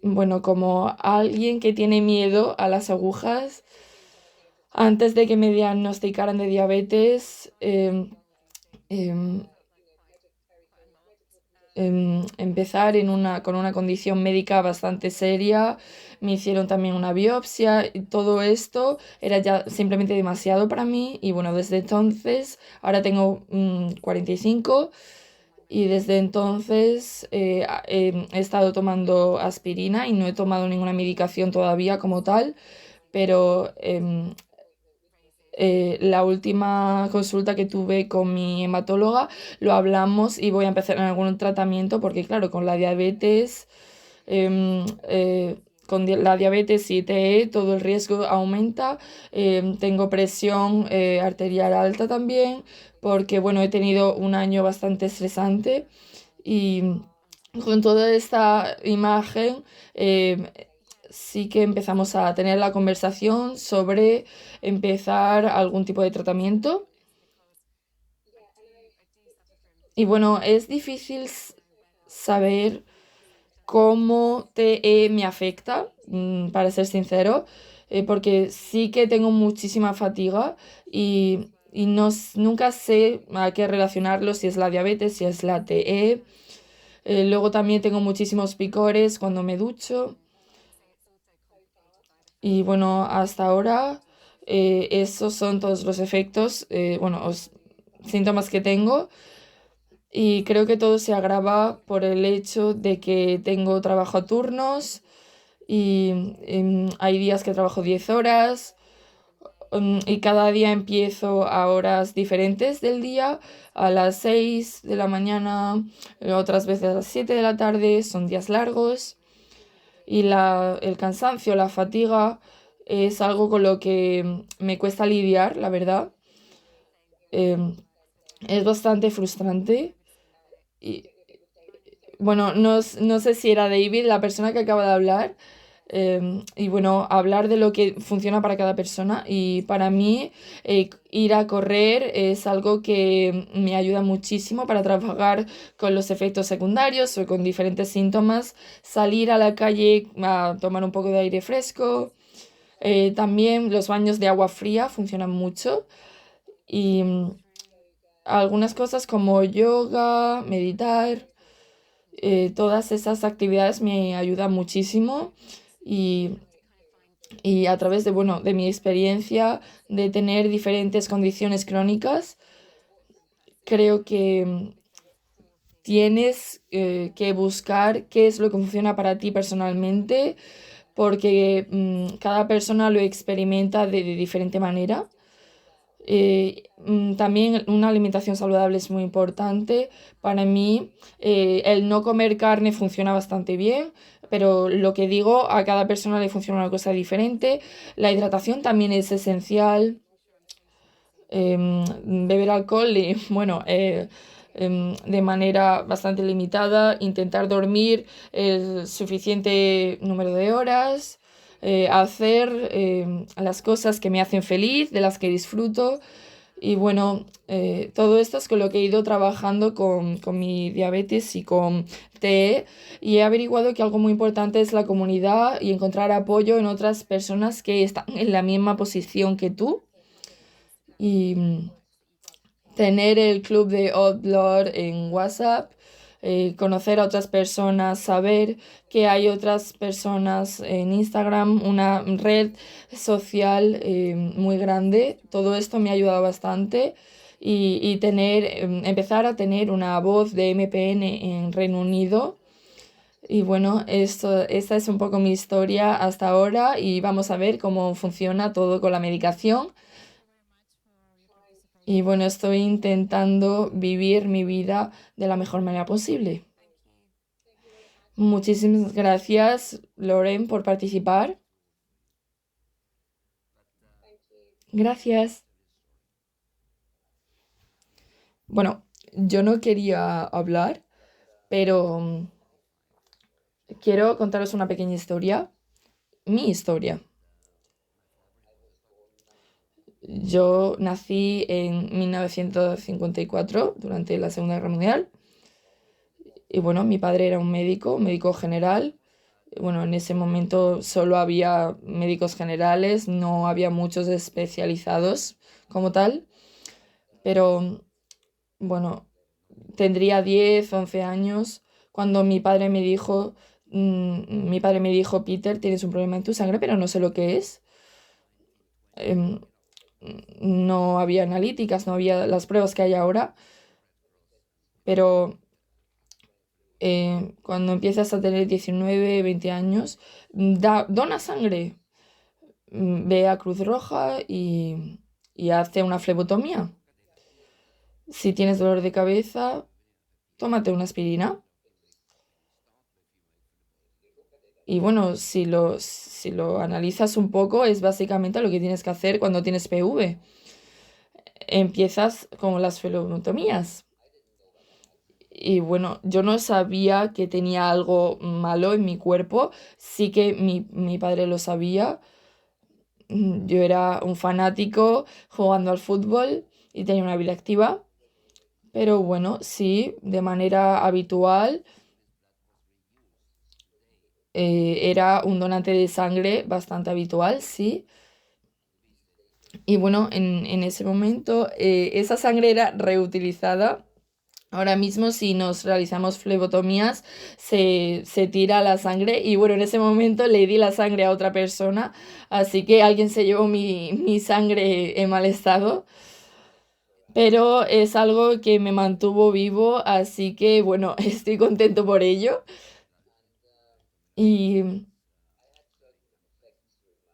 Bueno, como alguien que tiene miedo a las agujas, antes de que me diagnosticaran de diabetes, em, empezar con una condición médica bastante seria, me hicieron también una biopsia y todo esto era ya simplemente demasiado para mí y bueno, desde entonces, ahora tengo 45 y desde entonces he estado tomando aspirina y no he tomado ninguna medicación todavía como tal, pero la última consulta que tuve con mi hematóloga lo hablamos y voy a empezar en algún tratamiento porque claro, con la diabetes, la diabetes y TE todo el riesgo aumenta. Tengo presión arterial alta también porque bueno, he tenido un año bastante estresante y con toda esta imagen sí que empezamos a tener la conversación sobre empezar algún tipo de tratamiento. Y bueno, es difícil saber cómo TE me afecta, para ser sincero, porque sí que tengo muchísima fatiga y y nunca sé a qué relacionarlo, si es la diabetes, si es la TE. Luego también tengo muchísimos picores cuando me ducho. Y bueno, hasta ahora esos son todos los efectos, bueno, síntomas que tengo. Y creo que todo se agrava por el hecho de que tengo trabajo a turnos y hay días que trabajo 10 horas, y cada día empiezo a horas diferentes del día, a las 6 de la mañana, otras veces a las 7 de la tarde, son días largos y el cansancio, la fatiga es algo con lo que me cuesta lidiar, la verdad. Em, es bastante frustrante. Y bueno, no sé si era David, la persona que acaba de hablar. Y bueno, hablar de lo que funciona para cada persona. Y para mí, ir a correr es algo que me ayuda muchísimo para trabajar con los efectos secundarios o con diferentes síntomas. Salir a la calle a tomar un poco de aire fresco. También los baños de agua fría funcionan mucho. Y algunas cosas como yoga, meditar, todas esas actividades me ayudan muchísimo. Y y a través de, bueno, de mi experiencia de tener diferentes condiciones crónicas, creo que tienes que buscar qué es lo que funciona para ti personalmente, porque cada persona lo experimenta de diferente manera. También una alimentación saludable es muy importante. Para mí, el no comer carne funciona bastante bien, pero lo que digo, a cada persona le funciona una cosa diferente. La hidratación también es esencial. Beber alcohol, y, bueno, de manera bastante limitada, intentar dormir el suficiente número de horas, hacer las cosas que me hacen feliz, de las que disfruto. Y bueno, todo esto es con lo que he ido trabajando con mi diabetes y con TE, y he averiguado que algo muy importante es la comunidad y encontrar apoyo en otras personas que están en la misma posición que tú. Y tener el club de Old Blood en WhatsApp, conocer a otras personas, saber que hay otras personas en Instagram, una red social muy grande. Todo esto me ha ayudado bastante. Y tener, empezar a tener una voz de MPN en Reino Unido. Y bueno, esta es un poco mi historia hasta ahora y vamos a ver cómo funciona todo con la medicación. Y bueno, estoy intentando vivir mi vida de la mejor manera posible. Muchísimas gracias, Loren, por participar. Gracias. Bueno, yo no quería hablar, pero quiero contaros una pequeña historia. Mi historia. Yo nací en 1954, durante la Segunda Guerra Mundial. Y bueno, mi padre era un médico general. Bueno, en ese momento solo había médicos generales, no había muchos especializados como tal, pero bueno, tendría 10 11 años cuando mi padre me dijo, Peter, tienes un problema en tu sangre, pero no sé lo que es. Em, no había analíticas, no había las pruebas que hay ahora, pero cuando empiezas a tener 19 20 años, dona sangre. Ve a Cruz Roja y hace una flebotomía. Si tienes dolor de cabeza, tómate una aspirina. Y bueno, si lo analizas un poco, es básicamente lo que tienes que hacer cuando tienes PV. Empiezas con las flebotomías. Y bueno, yo no sabía que tenía algo malo en mi cuerpo. Sí que mi padre lo sabía. Yo era un fanático jugando al fútbol y tenía una vida activa. Pero bueno, sí, de manera habitual, era un donante de sangre bastante habitual, sí. Y bueno, en ese momento esa sangre era reutilizada. Ahora mismo, si nos realizamos flebotomías, se tira la sangre y bueno, en ese momento le di la sangre a otra persona, así que alguien se llevó mi sangre en mal estado, pero es algo que me mantuvo vivo, así que bueno, estoy contento por ello. Y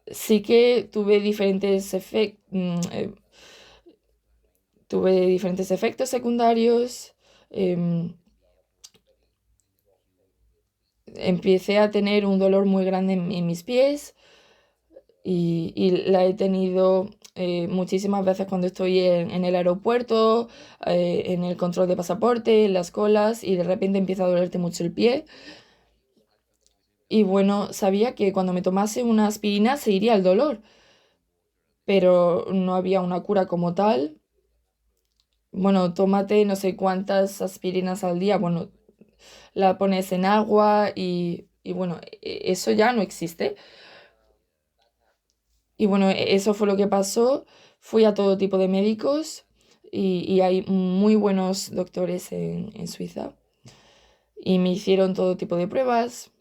sí que tuve diferentes efectos secundarios. em, Empecé a tener un dolor muy grande en mis pies y la he tenido muchísimas veces cuando estoy en el aeropuerto, en el control de pasaporte, en las colas y de repente empieza a dolerte mucho el pie. Y bueno, sabía que cuando me tomase una aspirina se iría el dolor, pero no había una cura como tal. Bueno, tómate no sé cuántas aspirinas al día. Bueno, la pones en agua y bueno, eso ya no existe. Y bueno, eso fue lo que pasó. Fui a todo tipo de médicos y hay muy buenos doctores en Suiza. Y me hicieron todo tipo de pruebas.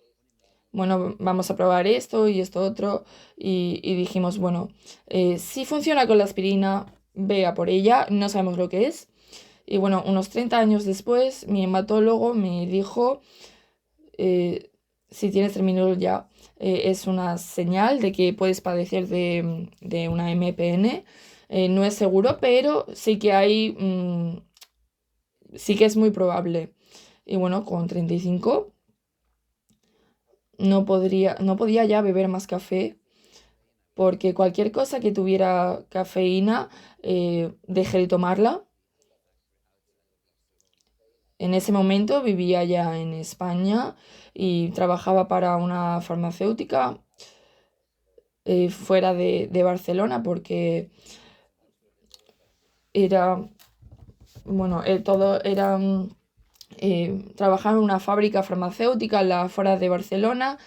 Bueno, vamos a probar esto y esto otro. Y dijimos, bueno, si funciona con la aspirina, vea por ella. No sabemos lo que es. Y bueno, unos 30 años después, mi hematólogo me dijo, eh, si tienes terminal ya, es una señal de que puedes padecer de una MPN. No es seguro, pero sí que sí que es muy probable. Y bueno, con 35 no podía ya beber más café porque cualquier cosa que tuviera cafeína, dejé de tomarla. En ese momento vivía ya en España y trabajaba para una farmacéutica fuera de Barcelona porque era, bueno, todo era, trabajaba en una fábrica farmacéutica en la afuera de Barcelona.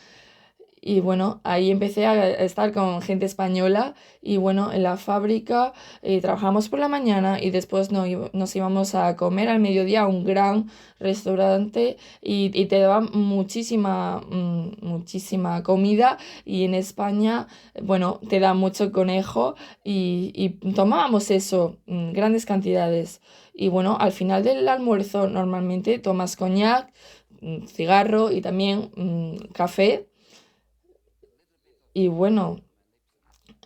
Y bueno, ahí empecé a estar con gente española y bueno, en la fábrica trabajamos por la mañana y después nos íbamos a comer al mediodía a un gran restaurante y te daban muchísima comida y en España, bueno, te dan mucho conejo y tomábamos eso, grandes cantidades. Y bueno, al final del almuerzo normalmente tomas coñac, cigarro y también café. Y bueno,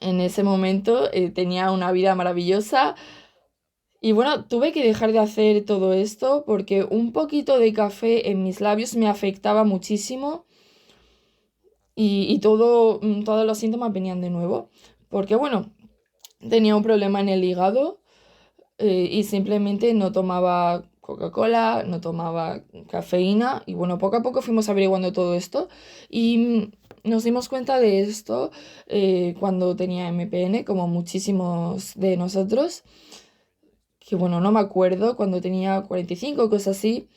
en ese momento tenía una vida maravillosa. Y bueno, tuve que dejar de hacer todo esto porque un poquito de café en mis labios me afectaba muchísimo y todos los síntomas venían de nuevo. Porque bueno, tenía un problema en el hígado y simplemente no tomaba Coca-Cola, no tomaba cafeína y bueno, poco a poco fuimos averiguando todo esto y nos dimos cuenta de esto cuando tenía MPN, como muchísimos de nosotros, que bueno, no me acuerdo, cuando tenía 45 o cosas así,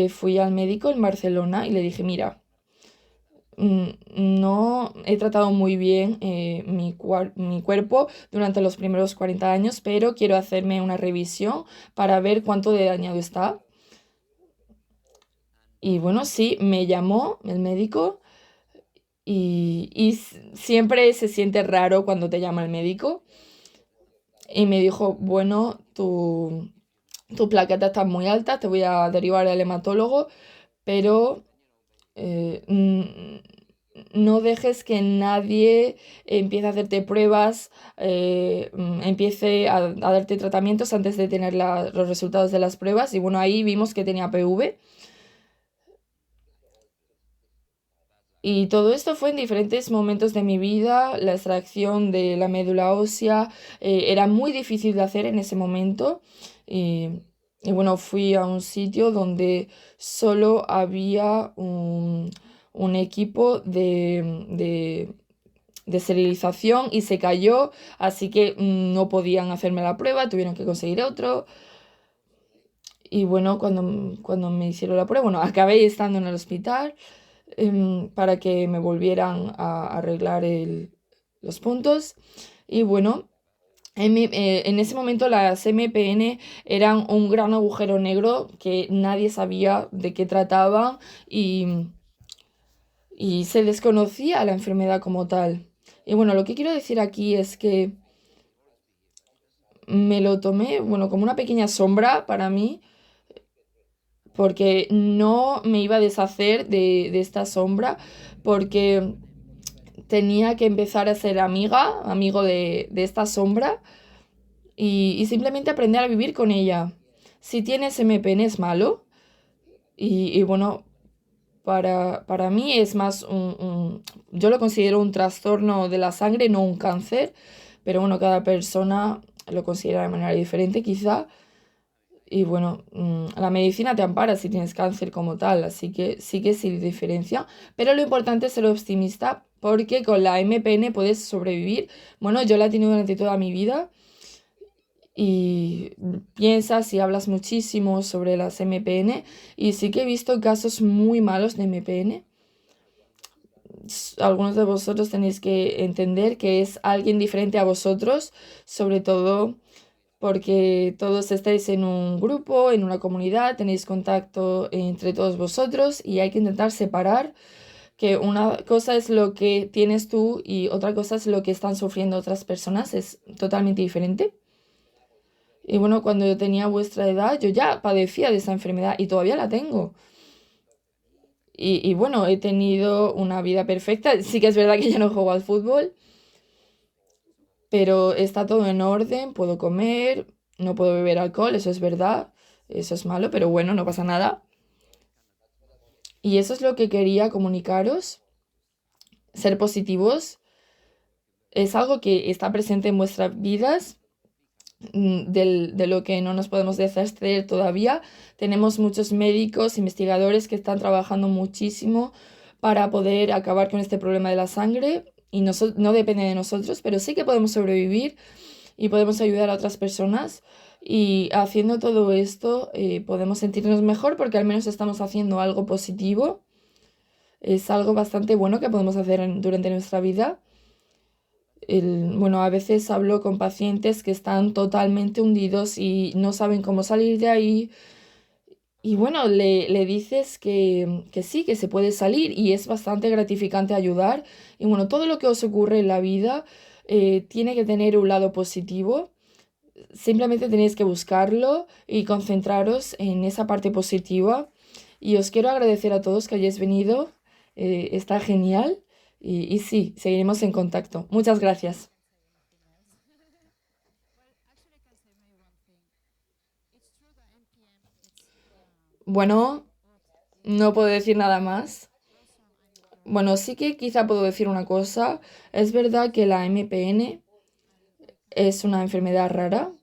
fui al médico en Barcelona y le dije, mira, no he tratado muy bien mi cuerpo durante los primeros 40 años, pero quiero hacerme una revisión para ver cuánto de dañado está. Y bueno, sí, me llamó el médico y siempre se siente raro cuando te llama el médico. Y me dijo, bueno, tu plaqueta está muy alta, te voy a derivar al hematólogo, pero no dejes que nadie empiece a hacerte pruebas, empiece a darte tratamientos antes de tener los resultados de las pruebas. Y bueno, ahí vimos que tenía PV. Y todo esto fue en diferentes momentos de mi vida. La extracción de la médula ósea era muy difícil de hacer en ese momento. Y, y bueno, fui a un sitio donde solo había un equipo de esterilización y se cayó, así que no podían hacerme la prueba, tuvieron que conseguir otro. Y bueno, cuando me hicieron la prueba, bueno, acabé estando en el hospital para que me volvieran a arreglar los puntos. Y bueno, En ese momento las MPN eran un gran agujero negro que nadie sabía de qué trataba y, y se desconocía la enfermedad como tal. Y bueno, lo que quiero decir aquí es que me lo tomé, bueno, como una pequeña sombra para mí, porque no me iba a deshacer de esta sombra, porque tenía que empezar a ser amigo de esta sombra y simplemente aprender a vivir con ella. Si tienes MPN es malo y bueno, para mí es más yo lo considero un trastorno de la sangre, no un cáncer, pero bueno, cada persona lo considera de manera diferente quizá. Y bueno, la medicina te ampara si tienes cáncer como tal, así que sí que sí diferencia. Pero lo importante es ser optimista porque con la MPN puedes sobrevivir. Bueno, yo la he tenido durante toda mi vida y piensas y hablas muchísimo sobre las MPN y sí que he visto casos muy malos de MPN. Algunos de vosotros tenéis que entender que es alguien diferente a vosotros, sobre todo porque todos estáis en un grupo, en una comunidad, tenéis contacto entre todos vosotros y hay que intentar separar que una cosa es lo que tienes tú y otra cosa es lo que están sufriendo otras personas, es totalmente diferente. Y bueno, cuando yo tenía vuestra edad, yo ya padecía de esa enfermedad y todavía la tengo. Y bueno, he tenido una vida perfecta. Sí que es verdad que ya no juego al fútbol, pero está todo en orden, puedo comer, no puedo beber alcohol, eso es verdad, eso es malo, pero bueno, no pasa nada. Y eso es lo que quería comunicaros, ser positivos, es algo que está presente en vuestras vidas, de lo que no nos podemos deshacer todavía. Tenemos muchos médicos, investigadores que están trabajando muchísimo para poder acabar con este problema de la sangre y no depende de nosotros, pero sí que podemos sobrevivir y podemos ayudar a otras personas. Y haciendo todo esto podemos sentirnos mejor porque al menos estamos haciendo algo positivo. Es algo bastante bueno que podemos hacer durante nuestra vida. Bueno, a veces hablo con pacientes que están totalmente hundidos y no saben cómo salir de ahí. Y bueno, le dices que sí, que se puede salir y es bastante gratificante ayudar. Y bueno, todo lo que os ocurre en la vida tiene que tener un lado positivo. Simplemente tenéis que buscarlo y concentraros en esa parte positiva. Y os quiero agradecer a todos que hayáis venido. Está genial. Y sí, seguiremos en contacto. Muchas gracias. Bueno, no puedo decir nada más. Bueno, sí que quizá puedo decir una cosa. Es verdad que la MPN es una enfermedad rara,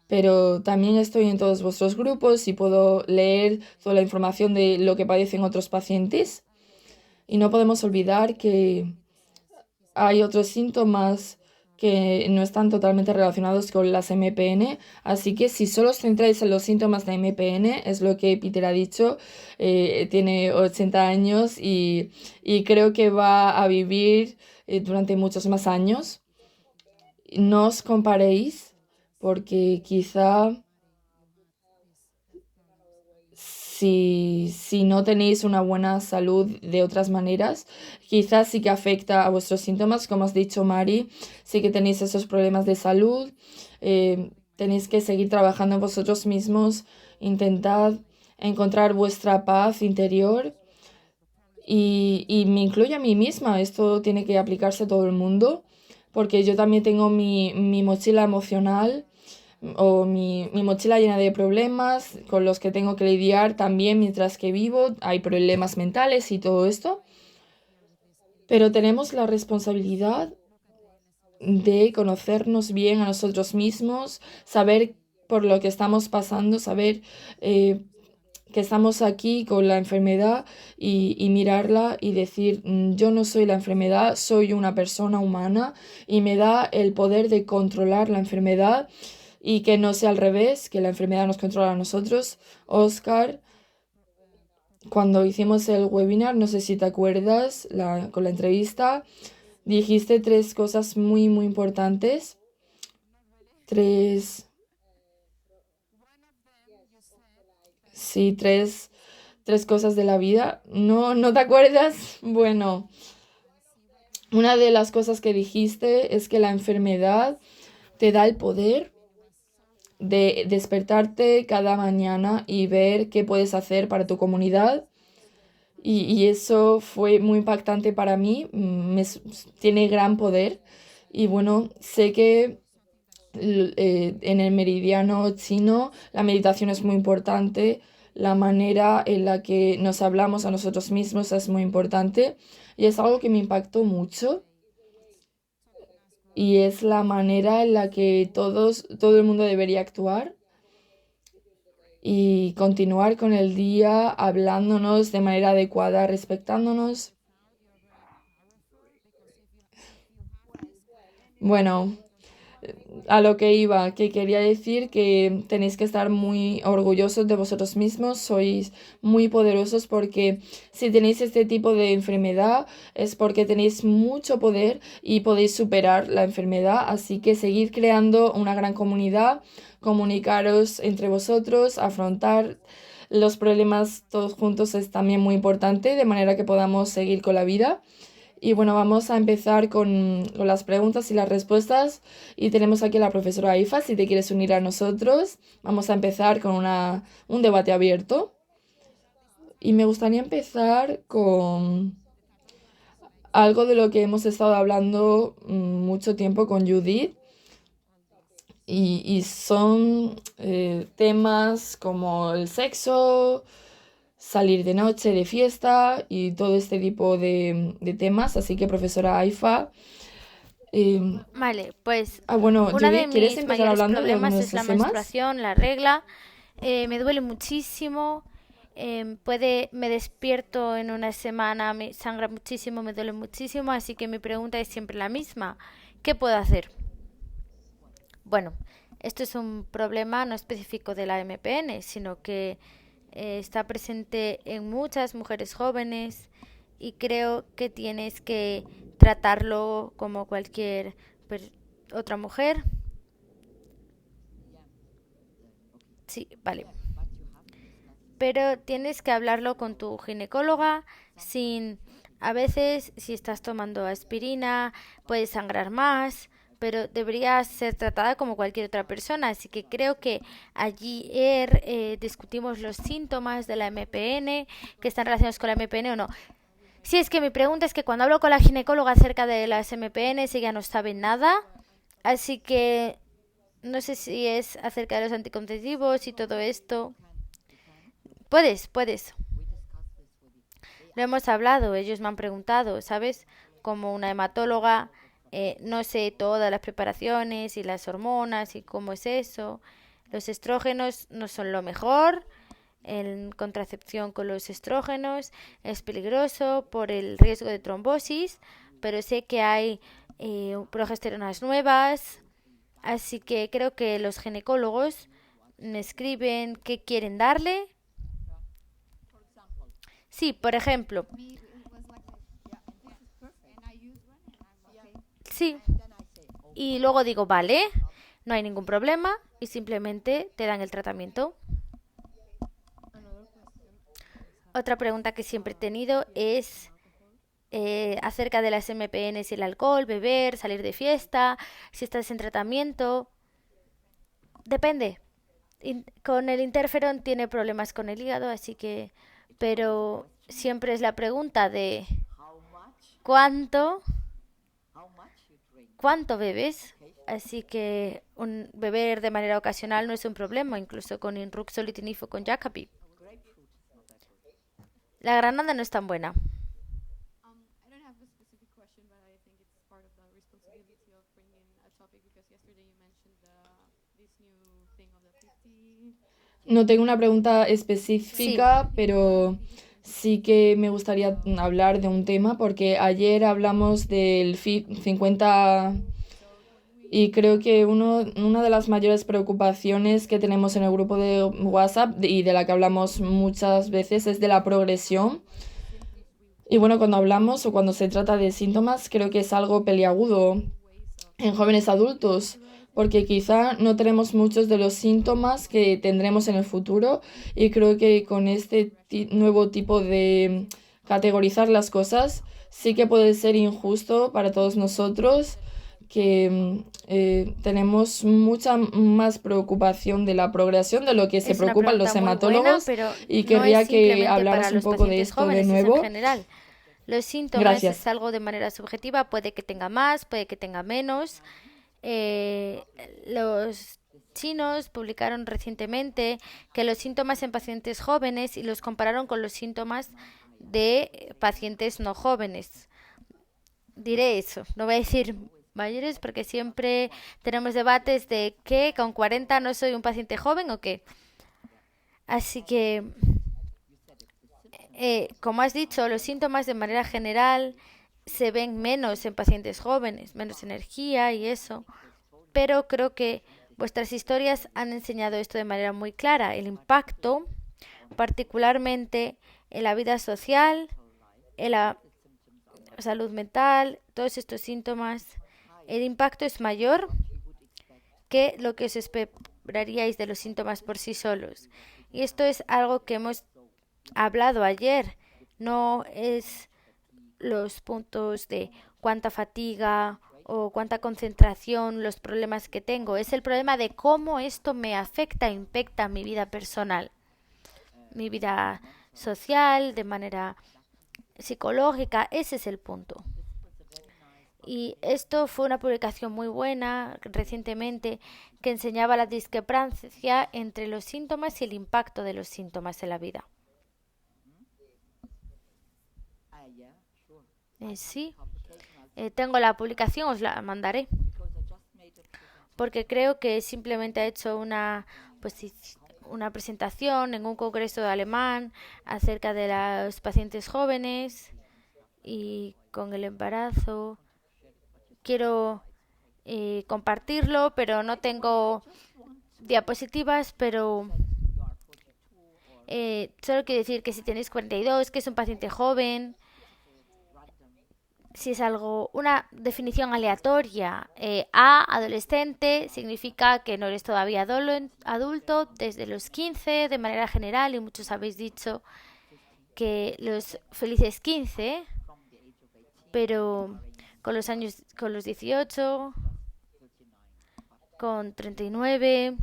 pero también estoy en todos vuestros grupos y puedo leer toda la información de lo que padecen otros pacientes. Y no podemos olvidar que hay otros síntomas que no están totalmente relacionados con las MPN, así que si solo os centráis en los síntomas de MPN, es lo que Peter ha dicho, tiene 80 años y creo que va a vivir durante muchos más años. No os comparéis porque quizá si no tenéis una buena salud de otras maneras, quizás sí que afecta a vuestros síntomas, como has dicho, Mari, sí que tenéis esos problemas de salud, tenéis que seguir trabajando en vosotros mismos, intentad encontrar vuestra paz interior y me incluye a mí misma, esto tiene que aplicarse a todo el mundo, porque yo también tengo mi mochila emocional o mi mochila llena de problemas con los que tengo que lidiar también mientras que vivo, hay problemas mentales y todo esto, pero tenemos la responsabilidad de conocernos bien a nosotros mismos, saber por lo que estamos pasando, saber que estamos aquí con la enfermedad y mirarla y decir, yo no soy la enfermedad, soy una persona humana y me da el poder de controlar la enfermedad y que no sea al revés, que la enfermedad nos controla a nosotros. Oscar, cuando hicimos el webinar, no sé si te acuerdas, con la entrevista, dijiste tres cosas muy, muy importantes. tres, sí, tres cosas de la vida. ¿No te acuerdas? Bueno, una de las cosas que dijiste es que la enfermedad te da el poder de despertarte cada mañana y ver qué puedes hacer para tu comunidad. Y eso fue muy impactante para mí, tiene gran poder. Y bueno, sé que en el meridiano chino la meditación es muy importante, la manera en la que nos hablamos a nosotros mismos es muy importante y es algo que me impactó mucho y es la manera en la que todo el mundo debería actuar y continuar con el día hablándonos de manera adecuada, respetándonos. Bueno, a lo que iba, que quería decir que tenéis que estar muy orgullosos de vosotros mismos, sois muy poderosos porque si tenéis este tipo de enfermedad es porque tenéis mucho poder y podéis superar la enfermedad, así que seguid creando una gran comunidad, comunicaros entre vosotros, afrontar los problemas todos juntos es también muy importante, de manera que podamos seguir con la vida. Y bueno, vamos a empezar con las preguntas y las respuestas. Y tenemos aquí a la profesora Aifa, si te quieres unir a nosotros. Vamos a empezar con un debate abierto. Y me gustaría empezar con algo de lo que hemos estado hablando mucho tiempo con Judith. Y son temas como el sexo, salir de noche, de fiesta y todo este tipo de temas. Así que, profesora Aifa, Vale, pues bueno, uno de Judith, ¿quieres mis empezar mayores hablando de alguno problemas de es la estos temas? menstruación, la regla. Me duele muchísimo. Me despierto en una semana, me sangra muchísimo, me duele muchísimo, así que mi pregunta es siempre la misma. ¿Qué puedo hacer? Bueno, esto es un problema no específico de la MPN, sino que está presente en muchas mujeres jóvenes y creo que tienes que tratarlo como cualquier otra mujer. Sí, vale. Pero tienes que hablarlo con tu ginecóloga sin... A veces, si estás tomando aspirina, puedes sangrar más, pero deberías ser tratada como cualquier otra persona. Así que creo que ayer discutimos los síntomas de la MPN, que están relacionados con la MPN o no. Sí, es que mi pregunta es que cuando hablo con la ginecóloga acerca de las MPNs, ella no sabe nada. Así que no sé si es acerca de los anticonceptivos y todo esto. Puedes. Lo hemos hablado, ellos me han preguntado, ¿sabes? Como una hematóloga, no sé todas las preparaciones y las hormonas y cómo es eso. Los estrógenos no son lo mejor. En contracepción con los estrógenos es peligroso por el riesgo de trombosis, pero sé que hay progesteronas nuevas, así que creo que los ginecólogos me escriben qué quieren darle. Sí, por ejemplo, sí, y luego digo, vale, no hay ningún problema y simplemente te dan el tratamiento. Otra pregunta que siempre he tenido es acerca de las MPNs y el alcohol, beber, salir de fiesta, si estás en tratamiento. Depende. Con el interferón tiene problemas con el hígado, así que... Pero siempre es la pregunta de cuánto, cuánto bebes. Así que beber de manera ocasional no es un problema, incluso con Inruxolitinib o con Jacapy. La granada no es tan buena. No tengo una pregunta Sí, específica, pero sí que me gustaría hablar de un tema porque ayer hablamos del 50 y creo que una de las mayores preocupaciones que tenemos en el grupo de WhatsApp y de la que hablamos muchas veces es de la progresión. Y bueno, cuando hablamos o cuando se trata de síntomas, creo que es algo peliagudo en jóvenes adultos porque quizá no tenemos muchos de los síntomas que tendremos en el futuro y creo que con este nuevo tipo de categorizar las cosas sí que puede ser injusto para todos nosotros que tenemos mucha más preocupación de la progresión de lo que se Es una preocupan pregunta los muy buena, hematólogos pero y no es querría que simplemente hablaras para un los poco de pacientes esto de jóvenes, es en nuevo. general. Los síntomas es Gracias. algo de manera subjetiva, puede que tenga más, puede que tenga menos. Los chinos publicaron recientemente que los síntomas en pacientes jóvenes y los compararon con los síntomas de pacientes no jóvenes. Diré eso, no voy a decir mayores porque siempre tenemos debates de que con 40 no soy un paciente joven o qué. Así que, como has dicho, los síntomas de manera general se ven menos en pacientes jóvenes, menos energía y eso. Pero creo que vuestras historias han enseñado esto de manera muy clara, el impacto, particularmente en la vida social, en la salud mental, todos estos síntomas. El impacto es mayor que lo que os esperaríais de los síntomas por sí solos. Y esto es algo que hemos hablado ayer. No es los puntos de cuánta fatiga o cuánta concentración, los problemas que tengo. Es el problema de cómo esto me afecta, impacta mi vida personal, mi vida social, de manera psicológica. Ese es el punto. Y esto fue una publicación muy buena recientemente que enseñaba la discrepancia entre los síntomas y el impacto de los síntomas en la vida. Sí, tengo la publicación, os la mandaré, porque creo que simplemente ha hecho una presentación en un congreso alemán acerca de los pacientes jóvenes y con el embarazo. Quiero compartirlo, pero no tengo diapositivas, pero solo quiero decir que si tenéis 42, que es un paciente joven, si es algo, una definición aleatoria, adolescente, significa que no eres todavía adulto, desde los 15 de manera general, y muchos habéis dicho que los felices 15, pero con los años, con los 18, con 39,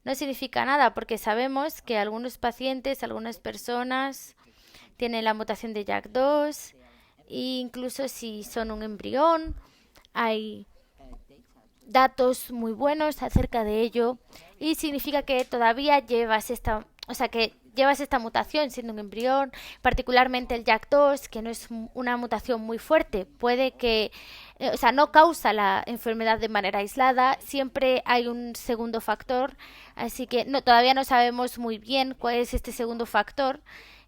no significa nada, porque sabemos que algunos pacientes, algunas personas tienen la mutación de JAK2, e incluso si son un embrión, hay datos muy buenos acerca de ello y significa que todavía llevas esta mutación siendo un embrión, particularmente el JAK2, que no es una mutación muy fuerte, puede que, no causa la enfermedad de manera aislada, siempre hay un segundo factor, así que todavía no sabemos muy bien cuál es este segundo factor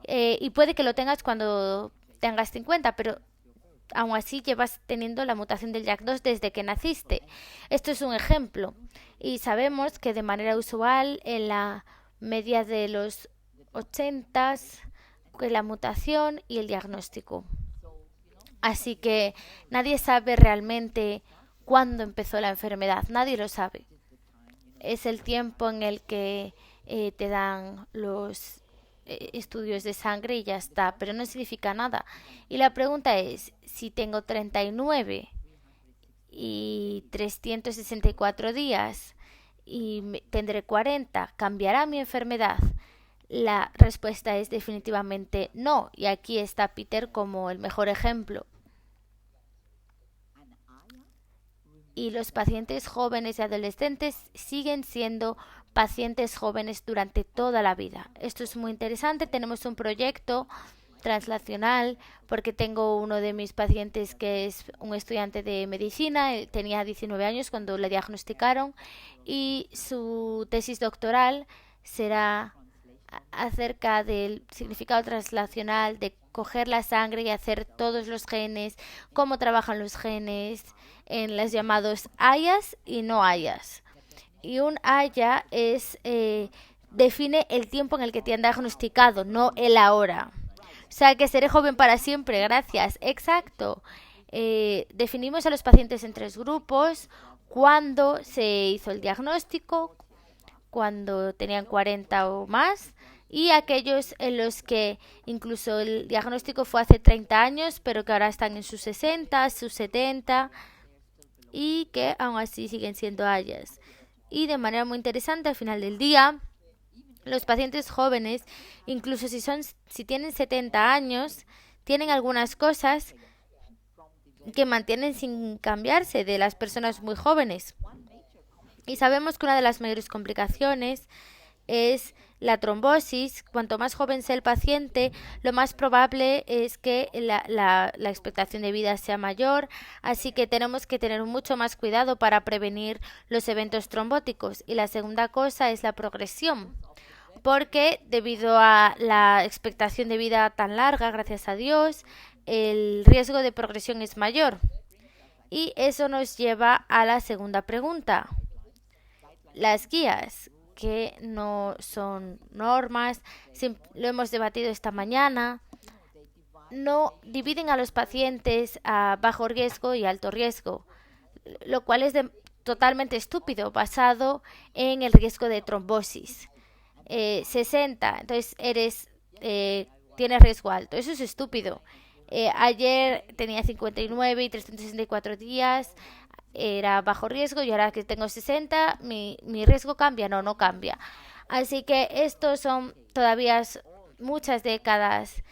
y puede que lo tengas cuando tengas 50, pero aún así llevas teniendo la mutación del JAK2 desde que naciste. Esto es un ejemplo. Y sabemos que de manera usual en la media de los 80 la mutación y el diagnóstico. Así que nadie sabe realmente cuándo empezó la enfermedad. Nadie lo sabe. Es el tiempo en el que te dan los estudios de sangre y ya está, pero no significa nada. Y la pregunta es, si tengo 39 y 364 días y tendré 40, ¿cambiará mi enfermedad? La respuesta es definitivamente no, y aquí está Peter como el mejor ejemplo. Y los pacientes jóvenes y adolescentes siguen siendo pacientes jóvenes durante toda la vida. Esto es muy interesante. Tenemos un proyecto translacional porque tengo uno de mis pacientes que es un estudiante de medicina. Él tenía 19 años cuando le diagnosticaron y su tesis doctoral será acerca del significado translacional, de coger la sangre y hacer todos los genes, cómo trabajan los genes en los llamados AYAs y no AYAs. Y un AYA define el tiempo en el que te han diagnosticado, no el ahora. O sea, que seré joven para siempre, gracias. Exacto. Definimos a los pacientes en 3 grupos. cuándo se hizo el diagnóstico, cuando tenían 40 o más, y aquellos en los que incluso el diagnóstico fue hace 30 años, pero que ahora están en sus 60, sus 70 y que aún así siguen siendo hayas. Y de manera muy interesante, al final del día, los pacientes jóvenes, incluso si tienen 70 años, tienen algunas cosas que mantienen sin cambiarse de las personas muy jóvenes. Y sabemos que una de las mayores complicaciones es la trombosis. Cuanto más joven sea el paciente, lo más probable es que la expectación de vida sea mayor, así que tenemos que tener mucho más cuidado para prevenir los eventos trombóticos. Y la segunda cosa es la progresión, porque debido a la expectación de vida tan larga, gracias a Dios, el riesgo de progresión es mayor. Y eso nos lleva a la segunda pregunta. Las guías, que no son normas, lo hemos debatido esta mañana, no dividen a los pacientes a bajo riesgo y alto riesgo, lo cual es totalmente estúpido, basado en el riesgo de trombosis. 60, entonces tienes riesgo alto. Eso es estúpido. Ayer tenía 59 y 364 días, era bajo riesgo, y ahora que tengo 60, mi riesgo cambia. No cambia. Así que estos son todavía muchas décadas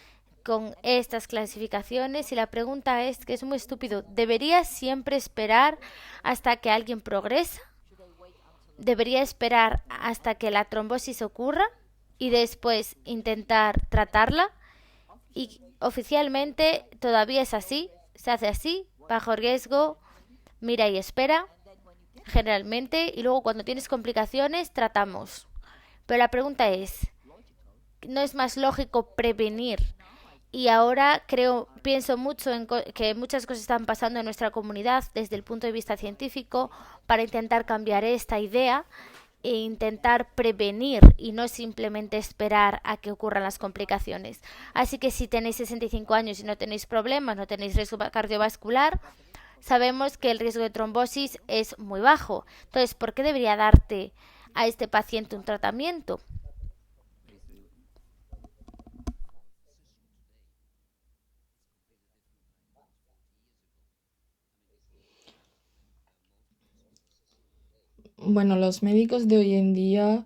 con estas clasificaciones, y la pregunta es que es muy estúpido. ¿Debería siempre esperar hasta que alguien progresa? ¿Debería esperar hasta que la trombosis ocurra y después intentar tratarla? Y oficialmente todavía es así, se hace así, bajo riesgo, mira y espera, generalmente, y luego cuando tienes complicaciones tratamos. Pero la pregunta es, ¿no es más lógico prevenir? Y ahora pienso mucho en que muchas cosas están pasando en nuestra comunidad desde el punto de vista científico para intentar cambiar esta idea e intentar prevenir y no simplemente esperar a que ocurran las complicaciones. Así que si tenéis 65 años y no tenéis problemas, no tenéis riesgo cardiovascular, sabemos que el riesgo de trombosis es muy bajo. Entonces, ¿por qué debería darte a este paciente un tratamiento? Bueno, los médicos de hoy en día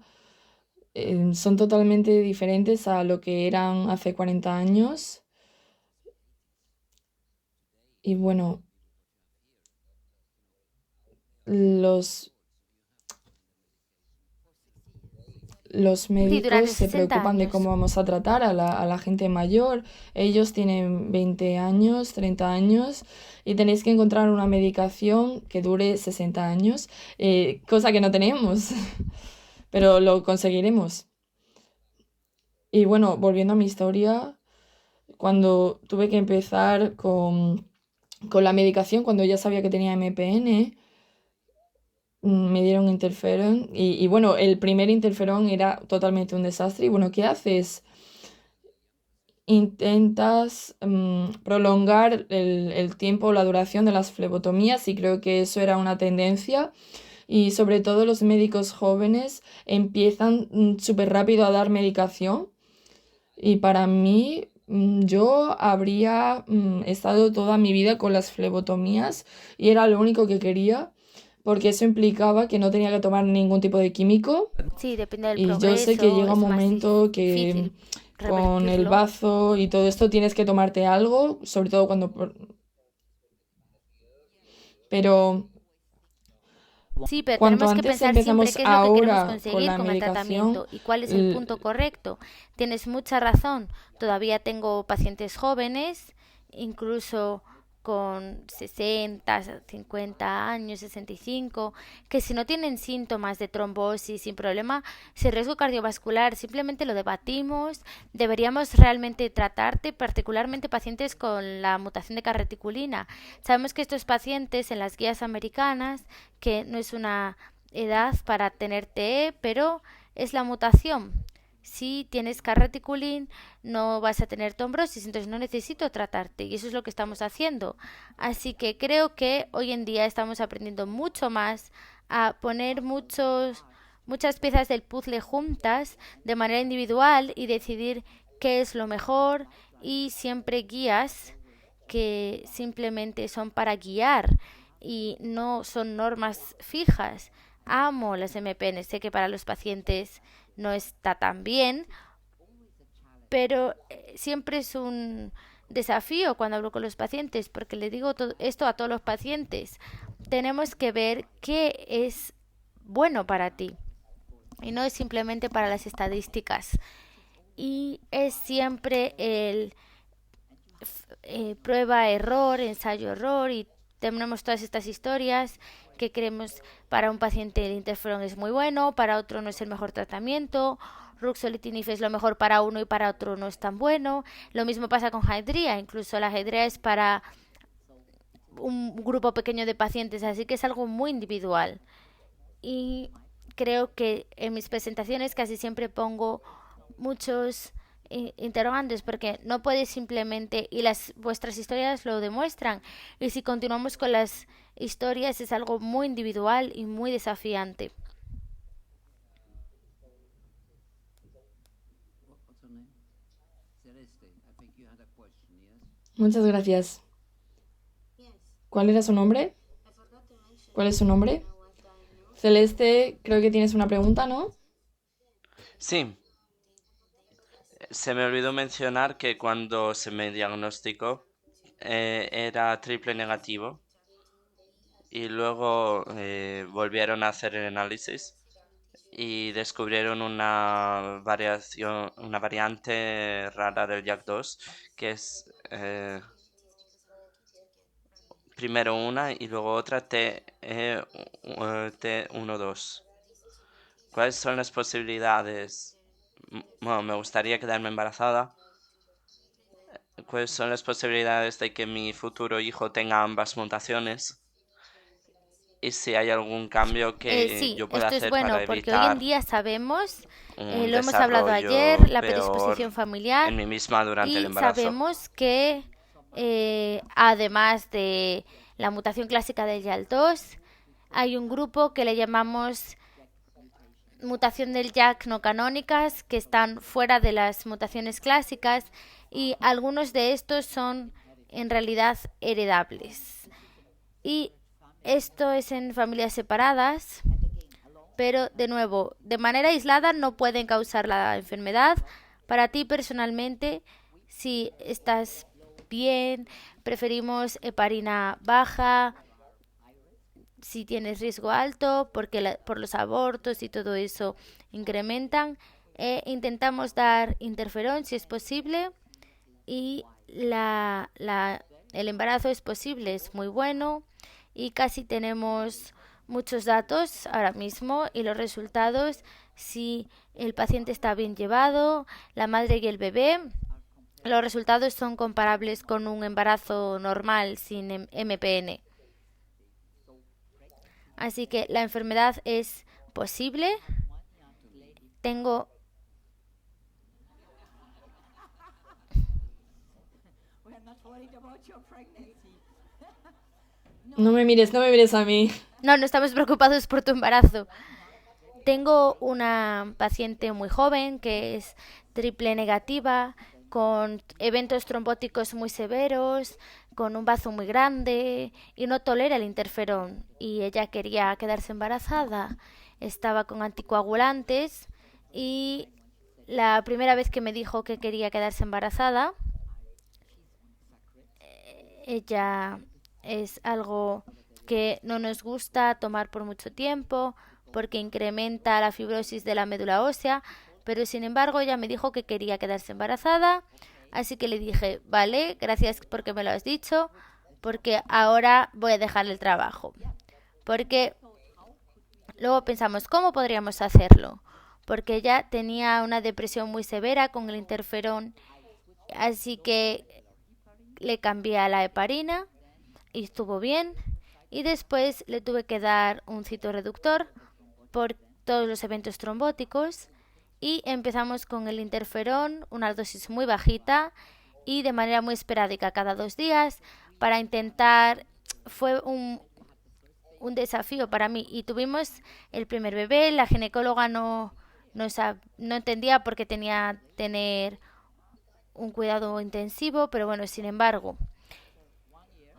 son totalmente diferentes a lo que eran hace 40 años. Y bueno, los, los Sí, médicos durante se 60 preocupan de cómo años. vamos a tratar a la gente mayor. Ellos tienen 20 años, 30 años y tenéis que encontrar una medicación que dure 60 años, cosa que no tenemos, pero lo conseguiremos. Y bueno, volviendo a mi historia, cuando tuve que empezar con la medicación, cuando ya sabía que tenía MPN, me dieron interferón y bueno, el primer interferón era totalmente un desastre. Y bueno, ¿qué haces? Intentas prolongar el tiempo, la duración de las flebotomías, y creo que eso era una tendencia. Y sobre todo los médicos jóvenes empiezan súper rápido a dar medicación. Y para mí, yo habría estado toda mi vida con las flebotomías y era lo único que quería, porque eso implicaba que no tenía que tomar ningún tipo de químico. Sí, depende del Y yo sé que progreso, llega un es más momento que difícil con el revertirlo. bazo y todo esto tienes que tomarte algo, sobre todo cuando... Pero Sí, pero cuanto tenemos que antes pensar siempre empezamos qué es lo que queremos ahora con conseguir la con el medicación, tratamiento y cuál es el l- punto correcto. Tienes mucha razón. Todavía tengo pacientes jóvenes, incluso con 60, 50 años, 65, que si no tienen síntomas de trombosis sin problema, sin riesgo cardiovascular, simplemente lo debatimos. Deberíamos realmente tratarte, particularmente pacientes con la mutación de carreticulina. Sabemos que estos pacientes en las guías americanas, que no es una edad para tener TE, pero es la mutación. si tienes carreticulín no vas a tener trombosis, entonces no necesito tratarte y eso es lo que estamos haciendo. Así que creo que hoy en día estamos aprendiendo mucho más a poner muchas piezas del puzzle juntas de manera individual y decidir qué es lo mejor y siempre guías que simplemente son para guiar y no son normas fijas. Amo las MPN, sé que para los pacientes no está tan bien, pero siempre es un desafío cuando hablo con los pacientes, porque le digo esto a todos los pacientes. Tenemos que ver qué es bueno para ti y no es simplemente para las estadísticas. Y es siempre el prueba, error, ensayo, error y tenemos todas estas historias que creemos para un paciente el interferón es muy bueno, para otro no es el mejor tratamiento, ruxolitinib es lo mejor para uno y para otro no es tan bueno. Lo mismo pasa con Hydrea, incluso la Hydrea es para un grupo pequeño de pacientes, así que es algo muy individual. Y creo que en mis presentaciones casi siempre pongo muchos interrogantes porque no puedes simplemente y vuestras historias lo demuestran y si continuamos con las historias es algo muy individual y muy desafiante. Muchas gracias. ¿Cuál era su nombre? ¿Cuál es su nombre? Celeste, creo que tienes una pregunta, ¿no? Sí, se me olvidó mencionar que cuando se me diagnosticó era triple negativo y luego volvieron a hacer el análisis y descubrieron una variante rara del JAK2 que es primero una y luego otra T12. ¿Cuáles son las posibilidades? Bueno, me gustaría quedarme embarazada. ¿Cuáles son las posibilidades de que mi futuro hijo tenga ambas mutaciones? Y si hay algún cambio que Sí, yo pueda esto es hacer bueno para porque hoy en evitar día sabemos, un lo hemos hablado ayer, desarrollo la peor predisposición familiar en mí misma durante el y embarazo. sabemos que además de la mutación clásica del YAL2, hay un grupo que le llamamos mutación del JAK no canónicas que están fuera de las mutaciones clásicas y algunos de estos son en realidad heredables. Y esto es en familias separadas, pero de nuevo, de manera aislada no pueden causar la enfermedad. Para ti personalmente, si estás bien, preferimos heparina baja, si tienes riesgo alto, porque por los abortos y todo eso incrementan. Intentamos dar interferón si es posible y el embarazo es posible, es muy bueno y casi tenemos muchos datos ahora mismo y los resultados si el paciente está bien llevado, la madre y el bebé. Los resultados son comparables con un embarazo normal sin MPN. Así que la enfermedad es posible. Tengo No me mires a mí. No estamos preocupados por tu embarazo. Tengo una paciente muy joven que es triple negativa, con eventos trombóticos muy severos, con un bazo muy grande y no tolera el interferón. Y ella quería quedarse embarazada. Estaba con anticoagulantes y la primera vez que me dijo que quería quedarse embarazada, ella es algo que no nos gusta tomar por mucho tiempo porque incrementa la fibrosis de la médula ósea, pero sin embargo ella me dijo que quería quedarse embarazada, así que le dije, vale, gracias porque me lo has dicho, porque ahora voy a dejar el trabajo. Porque luego pensamos, ¿cómo podríamos hacerlo? Porque ella tenía una depresión muy severa con el interferón, así que le cambié a la heparina y estuvo bien. Y después le tuve que dar un citorreductor por todos los eventos trombóticos y empezamos con el interferón, una dosis muy bajita y de manera muy esporádica cada 2 días para intentar, fue un desafío para mí. Y tuvimos el primer bebé, la ginecóloga no entendía por qué tenía que tener un cuidado intensivo, pero bueno, sin embargo,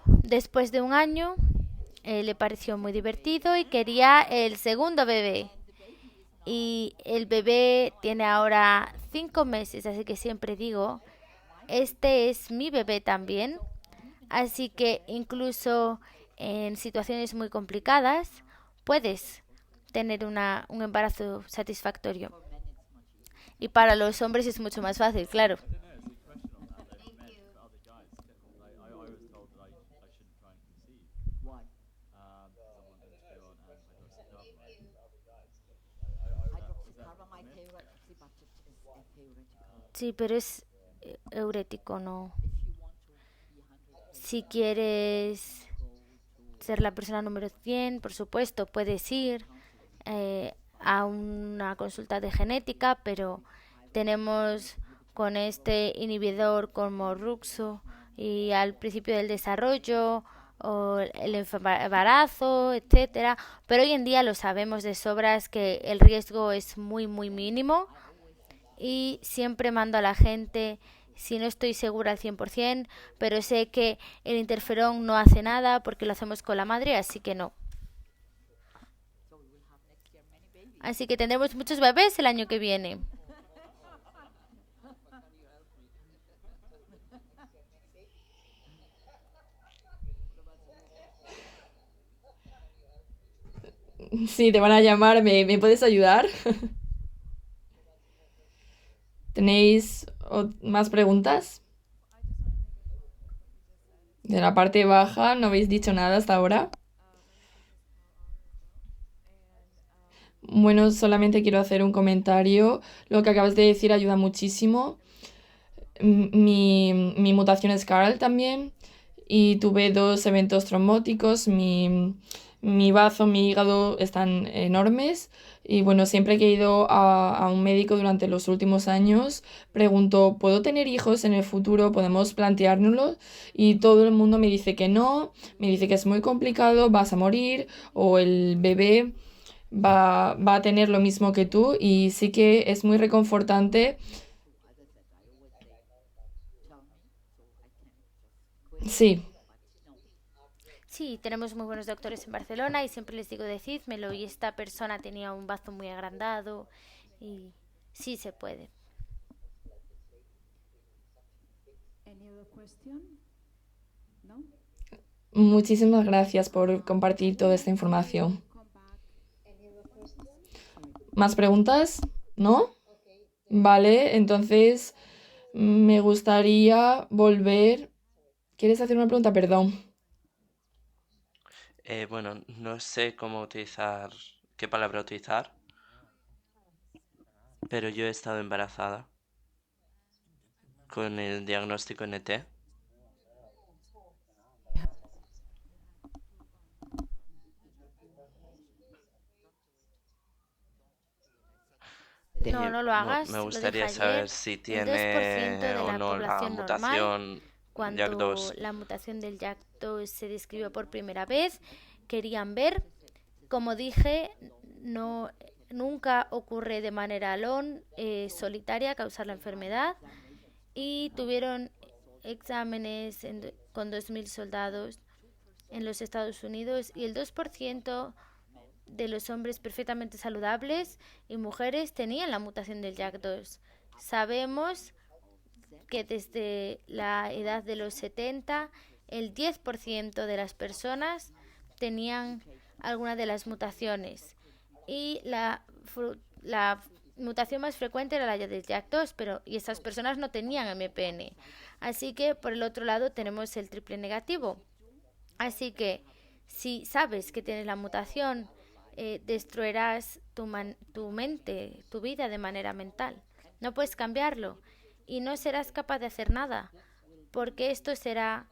después de 1 año le pareció muy divertido y quería el segundo bebé. Y el bebé tiene ahora 5 meses, así que siempre digo, este es mi bebé también. Así que incluso en situaciones muy complicadas puedes tener un embarazo satisfactorio. Y para los hombres es mucho más fácil, claro. Sí, pero es eurético, ¿no? Si quieres ser la persona número 100, por supuesto, puedes ir a una consulta de genética, pero tenemos con este inhibidor como Ruxo y al principio del desarrollo o el embarazo, etcétera. Pero hoy en día lo sabemos de sobras que el riesgo es muy, muy mínimo y siempre mando a la gente, si no estoy segura al 100%, pero sé que el interferón no hace nada porque lo hacemos con la madre, así que no. Así que tendremos muchos bebés el año que viene. Sí, te van a llamar, ¿me puedes ayudar? ¿Tenéis más preguntas? De la parte baja, ¿no habéis dicho nada hasta ahora? Bueno, solamente quiero hacer un comentario. Lo que acabas de decir ayuda muchísimo. Mi mutación es CARL también y tuve 2 eventos trombóticos. Mi bazo, mi hígado están enormes y bueno, siempre que he ido a un médico durante los últimos años, pregunto, ¿puedo tener hijos en el futuro? ¿Podemos planteárnoslo? Y todo el mundo me dice que no, me dice que es muy complicado, vas a morir o el bebé va a tener lo mismo que tú y sí que es muy reconfortante. Sí, Sí, tenemos muy buenos doctores en Barcelona y siempre les digo, decídmelo. Y esta persona tenía un bazo muy agrandado y sí se puede. muchísimas gracias por compartir toda esta información. ¿Más preguntas? ¿No? Vale, entonces me gustaría volver. ¿Quieres hacer una pregunta? Perdón. Bueno, no sé cómo utilizar, qué palabra utilizar, pero yo he estado embarazada con el diagnóstico NT. No, no lo Me hagas, lo dije gustaría saber ayer. si El 2% tiene de o la no la población normal, mutación cuando JAK2. la mutación del JAK2 se describió por primera vez, querían ver. Como dije, no, nunca ocurre de manera solitaria causar la enfermedad y tuvieron exámenes con 2.000 soldados en los Estados Unidos y el 2% de los hombres perfectamente saludables y mujeres tenían la mutación del JAK2. Sabemos que desde la edad de los 70 el 10% de las personas tenían alguna de las mutaciones y la mutación más frecuente era la del JAK2, y estas personas no tenían MPN. Así que por el otro lado tenemos el triple negativo. Así que si sabes que tienes la mutación, destruirás tu mente, tu vida de manera mental. No puedes cambiarlo y no serás capaz de hacer nada, porque esto será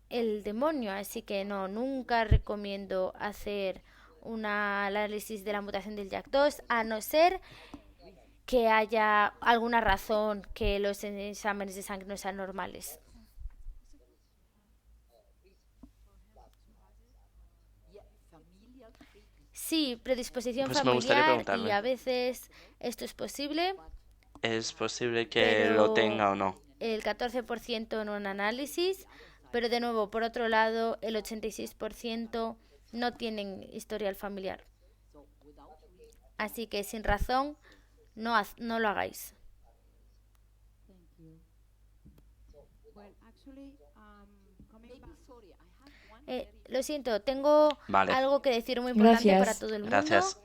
el demonio. Así que no, nunca recomiendo hacer un análisis de la mutación del JAK2, a no ser que haya alguna razón que los exámenes de sangre no sean normales. Sí, predisposición Pues me gustaría familiar y preguntarle, a veces esto es posible, ¿es posible que lo pero tenga o no? el 14% en un análisis, pero de nuevo, por otro lado, el 86% no tienen historial familiar. Así que sin razón, no lo hagáis. Lo siento, tengo Vale, algo que decir muy importante para Gracias. todo el mundo. gracias.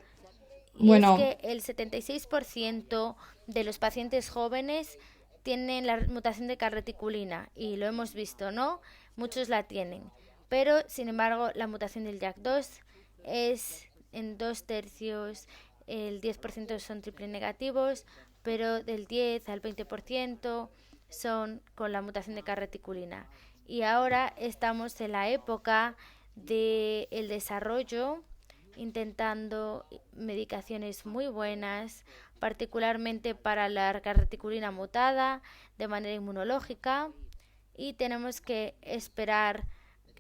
Y es Bueno, que el 76% de los pacientes jóvenes tienen la mutación de carreticulina y lo hemos visto, ¿no? Muchos la tienen. Pero, sin embargo, la mutación del JAK2 es en 2/3, el 10% son triple negativos, pero del 10 al 20% son con la mutación de carreticulina. Y ahora estamos en la época del desarrollo intentando medicaciones muy buenas, particularmente para la carreticulina mutada de manera inmunológica, y tenemos que esperar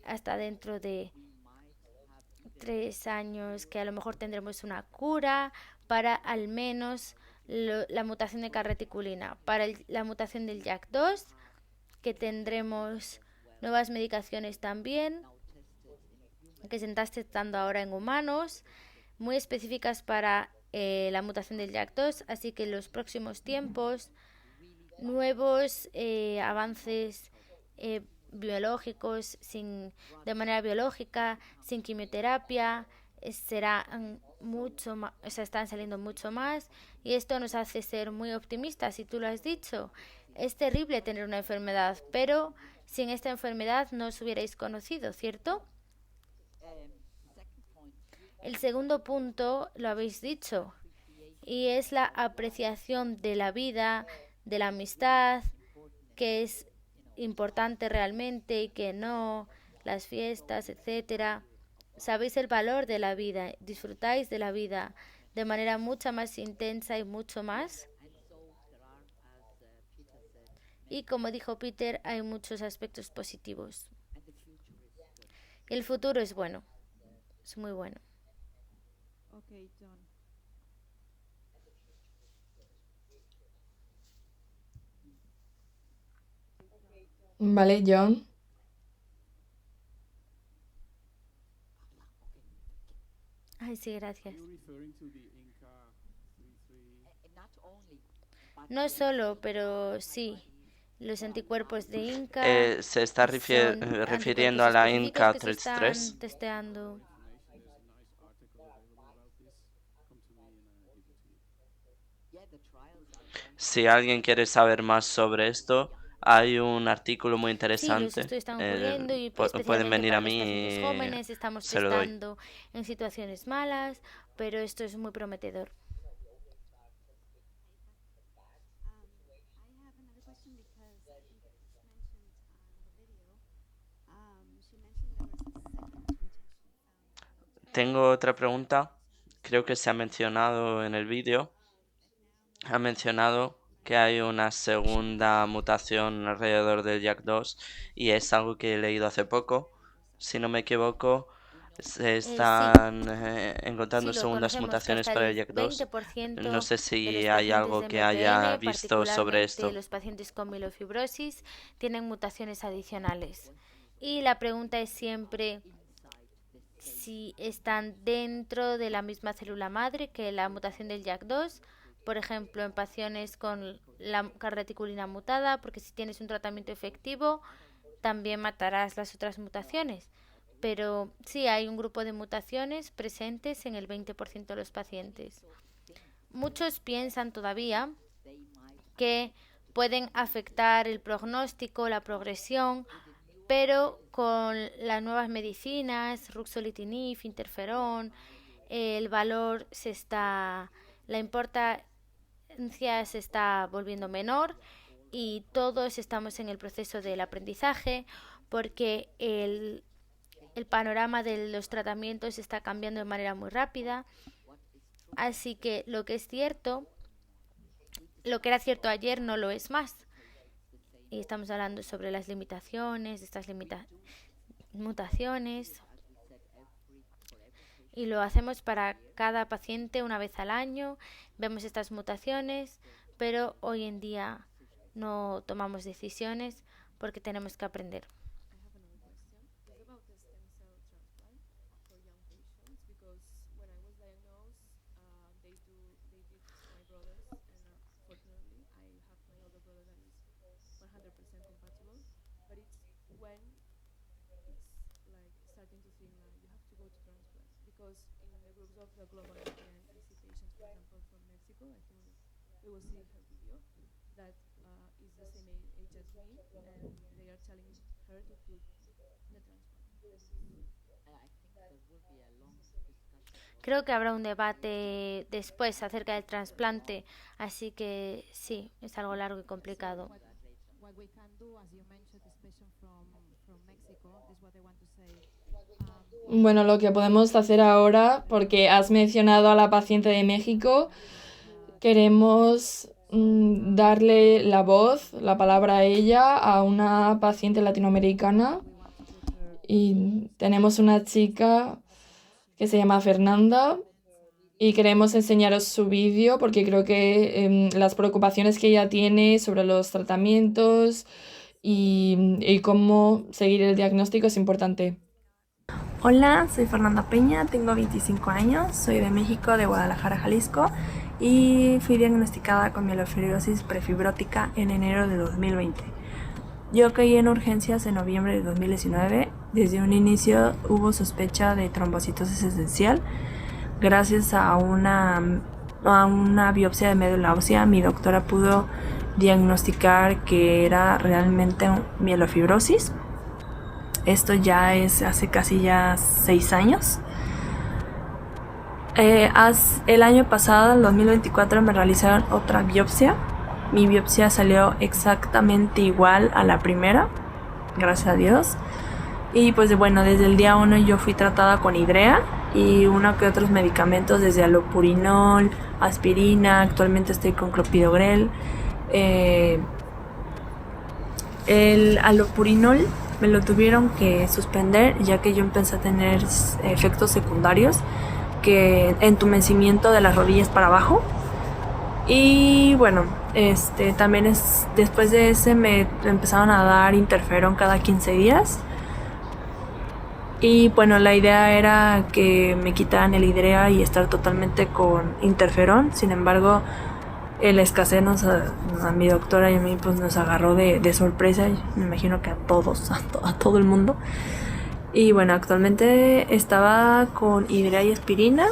hasta dentro de 3 años que a lo mejor tendremos una cura para al menos la mutación de carreticulina. Para la mutación del JAK2, que tendremos nuevas medicaciones también que se están testando ahora en humanos, muy específicas para la mutación del JAK2, así que en los próximos tiempos nuevos avances biológicos de manera biológica, sin quimioterapia, serán mucho más, o sea, están saliendo mucho más, y esto nos hace ser muy optimistas. Y tú lo has dicho, es terrible tener una enfermedad, pero sin esta enfermedad no os hubierais conocido, ¿cierto? El segundo punto lo habéis dicho, y es la apreciación de la vida, de la amistad, que es importante realmente y que no, las fiestas, etcétera. Sabéis el valor de la vida, disfrutáis de la vida de manera mucho más intensa y mucho más. Y como dijo Peter, hay muchos aspectos positivos. El futuro es bueno, es muy bueno. vale, John. Ay, sí, gracias. No solo, pero sí, los anticuerpos de Inca Se está son refiriendo anticuerpos a la específicos Inca que se están 33. testeando. Si alguien quiere saber más sobre esto, hay un artículo muy Sí, los interesante. estudios están ocurriendo y Pueden especialmente venir a para los mí pacientes y jóvenes estamos se lo doy. testando en situaciones malas, pero esto es muy prometedor. Tengo otra pregunta. Creo que se ha mencionado en el vídeo. Ha mencionado que hay una segunda mutación alrededor del JAK2 y es algo que he leído hace poco. Si no me equivoco, se Sí, están sí encontrando lo segundas conocemos, que mutaciones hasta para el el JAK2. No 20% sé de si los hay pacientes algo de que haya MPN, visto sobre particularmente esto. los pacientes con mielofibrosis, tienen mutaciones adicionales. Y la pregunta es siempre si están dentro de la misma célula madre que la mutación del JAK2, por ejemplo, en pacientes con la carreticulina mutada, porque si tienes un tratamiento efectivo, también matarás las otras mutaciones. Pero sí hay un grupo de mutaciones presentes en el 20% de los pacientes. Muchos piensan todavía que pueden afectar el pronóstico, la progresión, pero con las nuevas medicinas, ruxolitinib, interferón, el valor la importancia se está volviendo menor, y todos estamos en el proceso del aprendizaje, porque el el panorama de los tratamientos está cambiando de manera muy rápida. Así que lo que es cierto, lo que era cierto ayer no lo es más. Y estamos hablando sobre las limitaciones, estas mutaciones. Y lo hacemos para cada paciente una vez al año. Vemos estas mutaciones, pero hoy en día no tomamos decisiones porque tenemos que aprender. Creo que habrá un debate después acerca del trasplante, así que sí, es algo largo y complicado. Bueno, lo que podemos hacer ahora, porque has mencionado a la paciente de México, queremos darle la voz, la palabra a ella, a una paciente latinoamericana. Y tenemos una chica que se llama Fernanda y queremos enseñaros su vídeo porque creo que las preocupaciones que ella tiene sobre los tratamientos y cómo seguir el diagnóstico es importante. Hola, soy Fernanda Peña, tengo 25 años, soy de México, de Guadalajara, Jalisco, y fui diagnosticada con mielofibrosis prefibrótica en enero de 2020. Yo caí en urgencias en noviembre de 2019. Desde un inicio hubo sospecha de trombocitosis esencial. Gracias a una biopsia de médula ósea, mi doctora pudo diagnosticar que era realmente mielofibrosis. Esto ya es hace casi ya 6 años. El año pasado, en 2024, me realizaron otra biopsia. Mi biopsia salió exactamente igual a la primera, gracias a Dios. Y pues bueno, desde el día 1 yo fui tratada con Hidrea y uno que otros medicamentos, desde allopurinol, aspirina, actualmente estoy con clopidogrel. El allopurinol me lo tuvieron que suspender ya que yo empecé a tener efectos secundarios, que entumecimiento de las rodillas para abajo. Y bueno, también después de ese me empezaron a dar interferón cada 15 días. Y bueno, la idea era que me quitaran el Hidrea y estar totalmente con interferón. Sin embargo, la escasez a mi doctora y a mí pues nos agarró de sorpresa. Me imagino que a todos, a todo el mundo. Y bueno, actualmente estaba con Hidrea y aspirina.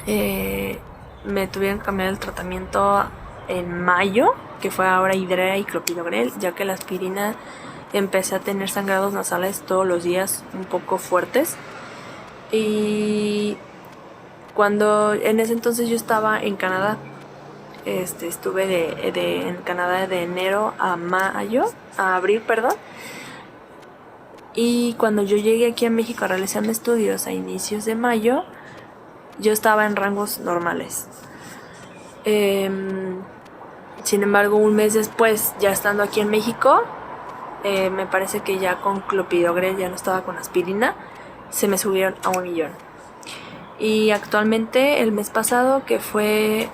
Me tuvieron que cambiar el tratamiento en mayo, que fue ahora Hidrea y clopidogrel, ya que la aspirina empecé a tener sangrados nasales todos los días un poco fuertes. Y cuando en ese entonces yo estaba en Canadá, estuve en Canadá de enero a abril, perdón. Y cuando yo llegué aquí a México a realizar mis estudios a inicios de mayo, yo estaba en rangos normales. Sin embargo, un mes después, ya estando aquí en México, me parece que ya con clopidogrel, ya no estaba con aspirina, se me subieron a 1 millón. Y actualmente, el mes pasado, que fue...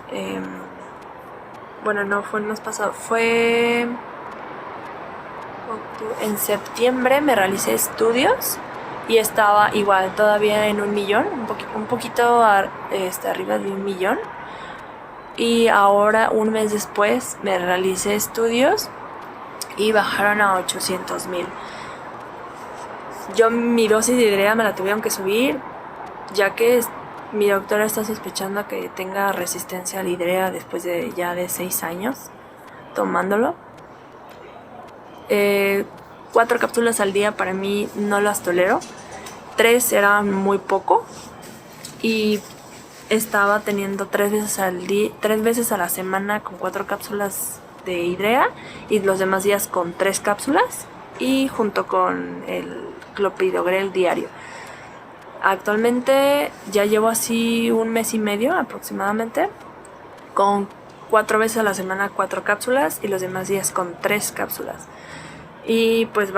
bueno, no fue el mes pasado, fue... en septiembre me realicé estudios y estaba igual todavía en 1 millón, un poquito arriba de 1 millón. Y ahora, un mes después, me realicé estudios y bajaron a 800,000. Mi dosis de Hidrea me la tuvieron que subir, ya que mi doctora está sospechando que tenga resistencia al Hidrea después de 6 años tomándolo. 4 cápsulas al día para mí no las tolero. 3 era muy poco. Y estaba teniendo 3 veces a la semana con 4 cápsulas de Hidrea y los demás días con 3 cápsulas. Y junto con clopidogrel diario. Actualmente ya llevo así 1 mes y medio aproximadamente, con 4 veces a la semana 4 cápsulas y los demás días con 3 cápsulas. Y pues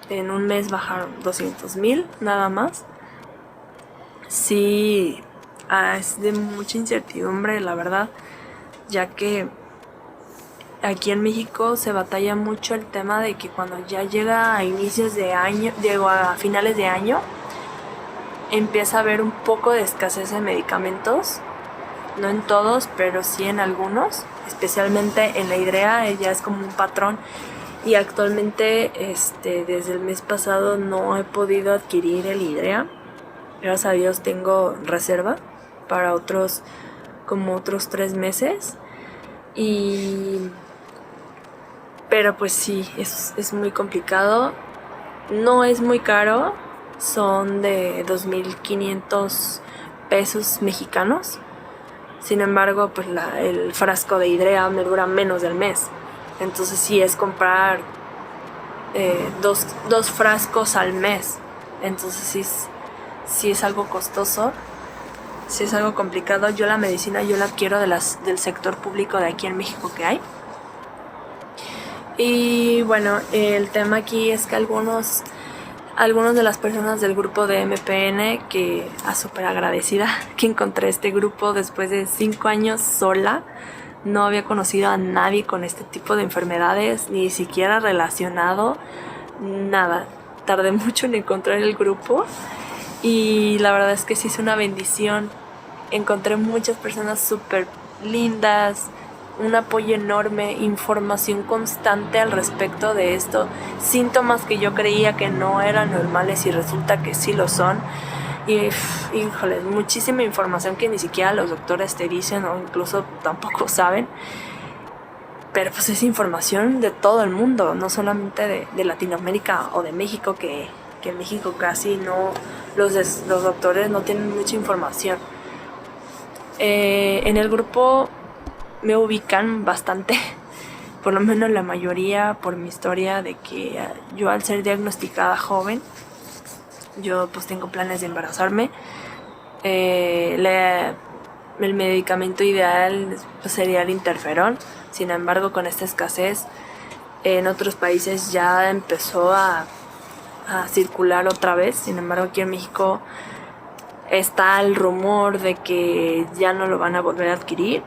en 1 mes bajaron 200,000 nada más. Sí, es de mucha incertidumbre, la verdad, ya que aquí en México se batalla mucho el tema de que cuando ya llega a inicios de año, a finales de año, empieza a haber un poco de escasez de medicamentos, no en todos, pero sí en algunos, especialmente en la Hidrea, ella es como un patrón. Y actualmente, desde el mes pasado no he podido adquirir el Hidrea. Gracias a Dios tengo reserva para otros 3 meses. Pero pues sí, es muy complicado. No es muy caro, son de 2,500 pesos mexicanos. Sin embargo, pues el frasco de Hidrea me dura menos del mes. Entonces sí es comprar dos frascos al mes. Entonces sí es algo costoso, sí es algo complicado. Yo la medicina yo la adquiero del sector público de aquí en México que hay. Y bueno, el tema aquí es que algunos de las personas del grupo de MPN, que súper agradecida que encontré este grupo después de 5 años sola. No había conocido a nadie con este tipo de enfermedades, ni siquiera relacionado, nada. Tardé mucho en encontrar el grupo y la verdad es que sí es una bendición. Encontré muchas personas súper lindas, un apoyo enorme, información constante al respecto de esto, síntomas que yo creía que no eran normales y resulta que sí lo son. Y híjole, muchísima información que ni siquiera los doctores te dicen o incluso tampoco saben. Pero pues es información de todo el mundo, no solamente de Latinoamérica o de México, que en México casi no, los doctores no tienen mucha información. En el grupo me ubican bastante, por lo menos la mayoría, por mi historia de que yo, al ser diagnosticada joven, yo pues tengo planes de embarazarme. El medicamento ideal pues, sería el interferón. Sin embargo, con esta escasez en otros países ya empezó a circular otra vez. Sin embargo, aquí en México está el rumor de que ya no lo van a volver a adquirir,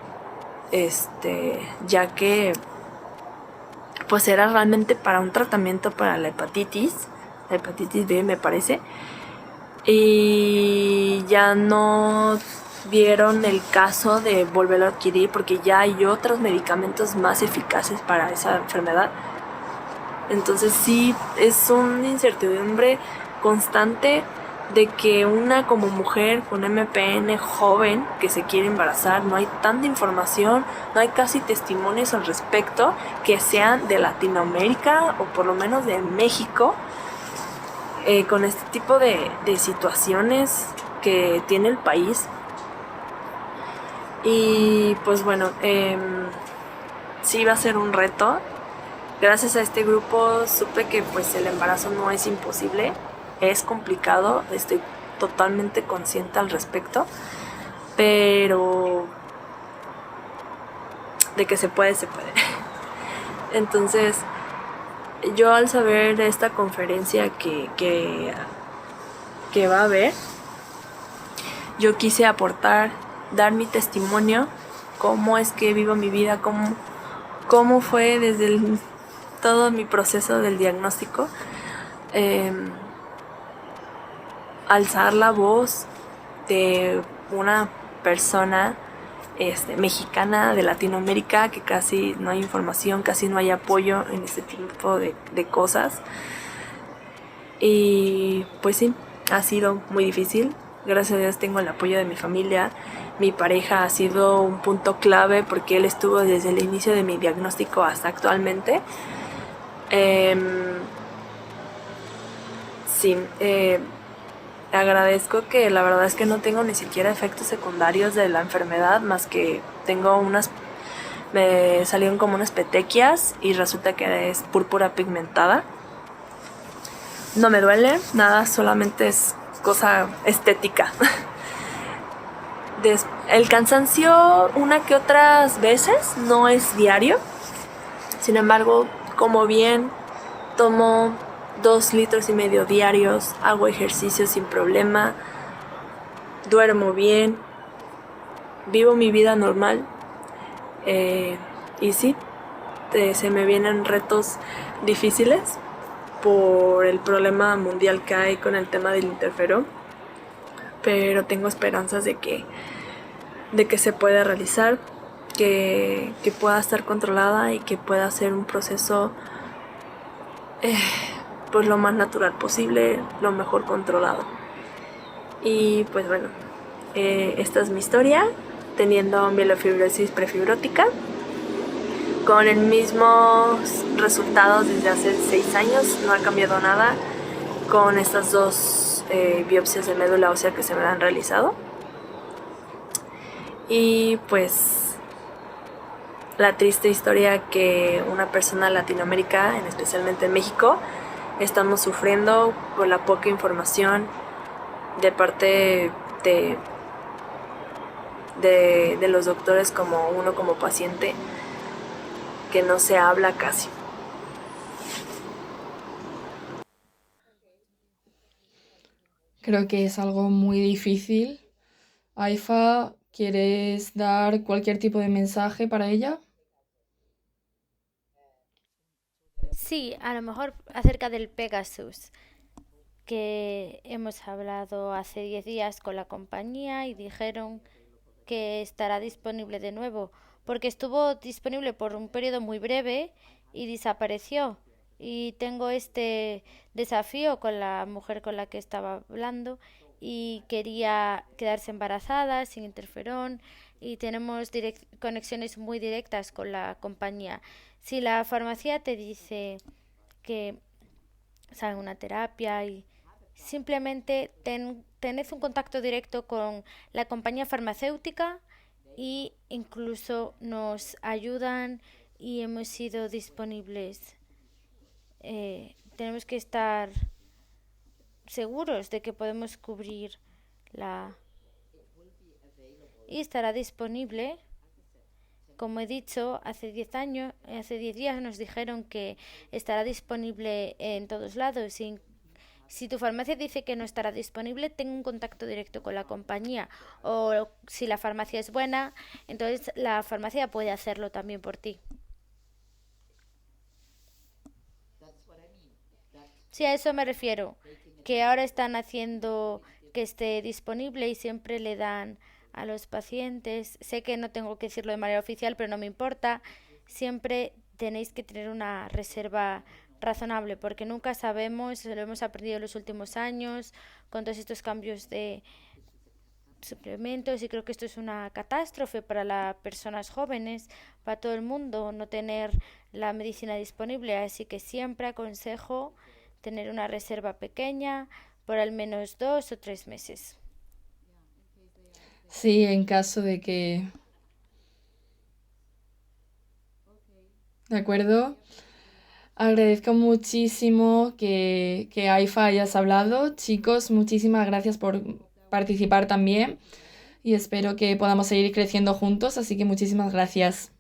ya que pues era realmente para un tratamiento para la hepatitis B, me parece, y ya no vieron el caso de volverlo a adquirir porque ya hay otros medicamentos más eficaces para esa enfermedad. Entonces sí, es una incertidumbre constante de que una como mujer con MPN joven que se quiere embarazar, no hay tanta información, no hay casi testimonios al respecto que sean de Latinoamérica o por lo menos de México, con este tipo de situaciones que tiene el país. Y pues bueno, sí va a ser un reto. Gracias a este grupo supe que pues el embarazo no es imposible, es complicado, estoy totalmente consciente al respecto, pero de que se puede. Entonces, yo al saber de esta conferencia que va a haber, yo quise aportar, dar mi testimonio, cómo es que vivo mi vida, cómo fue desde todo mi proceso del diagnóstico, alzar la voz de una persona mexicana de Latinoamérica, que casi no hay información, casi no hay apoyo en este tipo de cosas. Y pues sí, ha sido muy difícil. Gracias a Dios tengo el apoyo de mi familia. Mi pareja ha sido un punto clave porque él estuvo desde el inicio de mi diagnóstico hasta actualmente. Sí, agradezco que la verdad es que no tengo ni siquiera efectos secundarios de la enfermedad, más que me salieron como unas petequias y resulta que es púrpura pigmentada. No me duele, nada, solamente es cosa estética. El cansancio una que otras veces, no es diario. Sin embargo, como bien, tomo 2,5 litros diarios, hago ejercicio sin problema, duermo bien, vivo mi vida normal. Y sí, se me vienen retos difíciles por el problema mundial que hay con el tema del interferón, pero tengo esperanzas de que se pueda realizar, que pueda estar controlada y que pueda ser un proceso pues lo más natural posible, lo mejor controlado. Y pues bueno, esta es mi historia, teniendo mielofibrosis prefibrótica, con el mismo resultados desde hace 6 años, no ha cambiado nada con estas 2 biopsias de médula ósea que se me han realizado. Y pues la triste historia que una persona en Latinoamérica, especialmente en México, estamos sufriendo por la poca información de parte de los doctores, como uno como paciente, que no se habla casi. Creo que es algo muy difícil. Aifa, ¿quieres dar cualquier tipo de mensaje para ella? Sí, a lo mejor acerca del Pegasus, que hemos hablado hace 10 días con la compañía y dijeron que estará disponible de nuevo, porque estuvo disponible por un periodo muy breve y desapareció. Y tengo este desafío con la mujer con la que estaba hablando y quería quedarse embarazada sin interferón y tenemos conexiones muy directas con la compañía. Si la farmacia te dice que saben una terapia y simplemente tened un contacto directo con la compañía farmacéutica y incluso nos ayudan y hemos sido disponibles. Tenemos que estar seguros de que podemos cubrir la... Y estará disponible, como he dicho, hace 10 días nos dijeron que estará disponible en todos lados. Si tu farmacia dice que no estará disponible, ten un contacto directo con la compañía. O si la farmacia es buena, entonces la farmacia puede hacerlo también por ti. Sí, a eso me refiero. Que ahora están haciendo que esté disponible y siempre le dan a los pacientes. Sé que no tengo que decirlo de manera oficial, pero no me importa. Siempre tenéis que tener una reserva razonable, porque nunca sabemos, lo hemos aprendido en los últimos años, con todos estos cambios de suplementos, y creo que esto es una catástrofe para las personas jóvenes, para todo el mundo, no tener la medicina disponible, así que siempre aconsejo tener una reserva pequeña por al menos 2 o 3 meses. Sí, en caso de que... ¿De acuerdo? Agradezco muchísimo que Aifa hayas hablado. Chicos, muchísimas gracias por participar también y espero que podamos seguir creciendo juntos, así que muchísimas gracias.